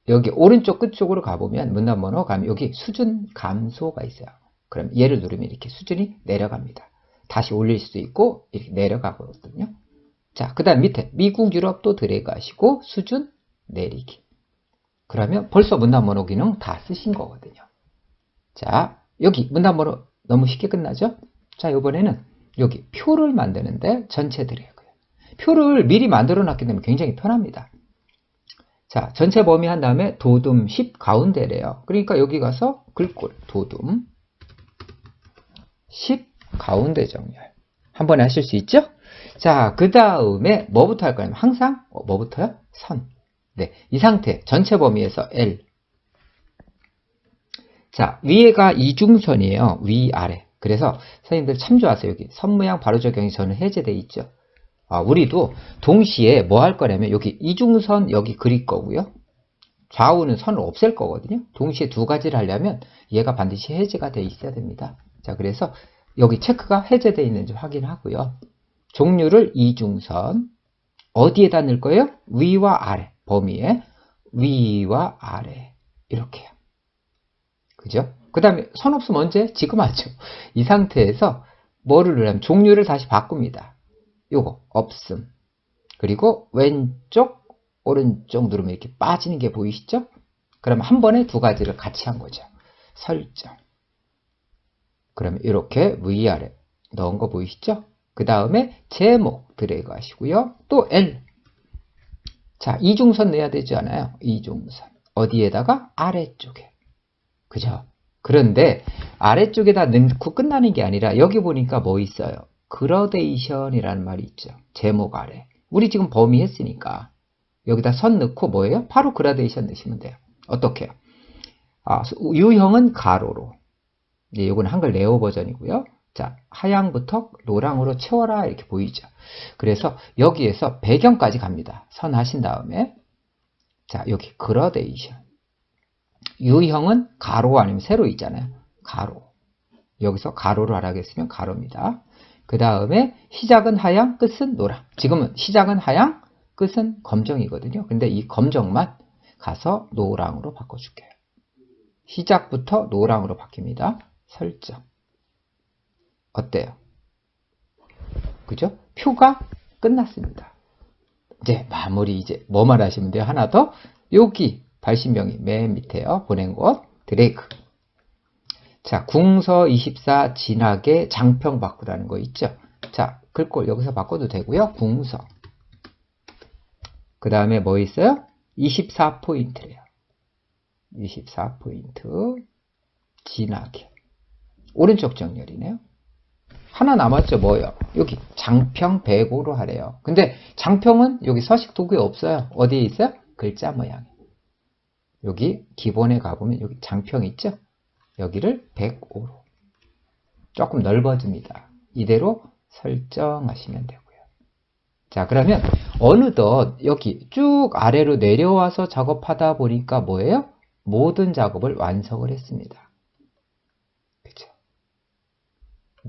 여기 오른쪽 끝쪽으로 가보면 문단 번호 가면 여기 수준 감소가 있어요. 그럼 얘를 누르면 이렇게 수준이 내려갑니다. 다시 올릴 수도 있고 이렇게 내려가거든요. 자, 그 다음 밑에 미국, 유럽도 드래그 하시고 수준 내리기. 그러면 벌써 문단 번호 기능 다 쓰신 거거든요. 자, 여기 문단 번호 너무 쉽게 끝나죠? 자, 이번에는 여기 표를 만드는데 전체 드래그요. 표를 미리 만들어 놨기 때문에 굉장히 편합니다. 자, 전체 범위 한 다음에 도둠 10 가운데래요. 그러니까 여기 가서 글꼴 도둠 10 가운데 정렬. 한 번에 하실 수 있죠? 자, 그 다음에 뭐부터 할 거냐면 항상 뭐부터요? 선. 네, 이 상태 전체 범위에서 L. 자, 위에가 이중선이에요. 위아래. 그래서 선생님들 참 좋았어요. 여기 선 모양 바로 적용이 저는 해제되어 있죠. 우리도 동시에 뭐 할 거냐면 여기 이중선 여기 그릴 거고요. 좌우는 선을 없앨 거거든요. 동시에 두 가지를 하려면 얘가 반드시 해제가 돼 있어야 됩니다. 자, 그래서 여기 체크가 해제되어 있는지 확인하고요. 종류를 이중선 어디에다 넣을 거예요? 위와 아래 범위에 위와 아래 이렇게요. 그죠? 그 다음에 선 없으면 언제? 지금 하죠. 이 상태에서 뭐를 하면 종류를 다시 바꿉니다. 요거 없음. 그리고 왼쪽 오른쪽 누르면 이렇게 빠지는 게 보이시죠? 그러면 한 번에 두 가지를 같이 한 거죠. 설정. 그러면 이렇게 위아래 넣은 거 보이시죠? 그 다음에 제목 드래그 하시고요. 또 L. 자, 이중선 내야 되지 않아요? 이중선. 어디에다가? 아래쪽에. 그죠? 그런데 아래쪽에다 넣고 끝나는 게 아니라 여기 보니까 뭐 있어요? 그라데이션이라는 말이 있죠. 제목 아래. 우리 지금 범위 했으니까 여기다 선 넣고 뭐예요? 바로 그라데이션 넣으시면 돼요. 어떻게요? 유형은 가로로. 이제 이건 한글 네오 버전이고요. 자, 하향부터 노랑으로 채워라 이렇게 보이죠. 그래서 여기에서 배경까지 갑니다. 선 하신 다음에 자, 여기 그라데이션. 유형은 가로 아니면 세로 있잖아요. 가로. 여기서 가로로 하라고 했으면 가로입니다. 그 다음에 시작은 하양, 끝은 노랑. 지금은 시작은 하양, 끝은 검정이거든요. 근데 이 검정만 가서 노랑으로 바꿔줄게요. 시작부터 노랑으로 바뀝니다. 설정. 어때요? 그죠? 표가 끝났습니다. 이제 마무리 이제 뭐만 하시면 돼요? 하나 더. 여기 발신명이 맨 밑에요. 보낸 곳 드래그. 자, 궁서 24 진하게 장평 바꾸라는 거 있죠? 자, 글꼴 여기서 바꿔도 되고요. 궁서. 그 다음에 뭐 있어요? 24포인트래요. 24포인트. 진하게. 오른쪽 정렬이네요. 하나 남았죠? 뭐요? 여기 장평 105로 하래요. 근데 장평은 여기 서식 도구에 없어요. 어디에 있어요? 글자 모양에. 여기 기본에 가보면 여기 장평 있죠? 여기를 105로. 조금 넓어집니다. 이대로 설정하시면 되고요. 자, 그러면 어느덧 여기 쭉 아래로 내려와서 작업하다 보니까 뭐예요? 모든 작업을 완성을 했습니다.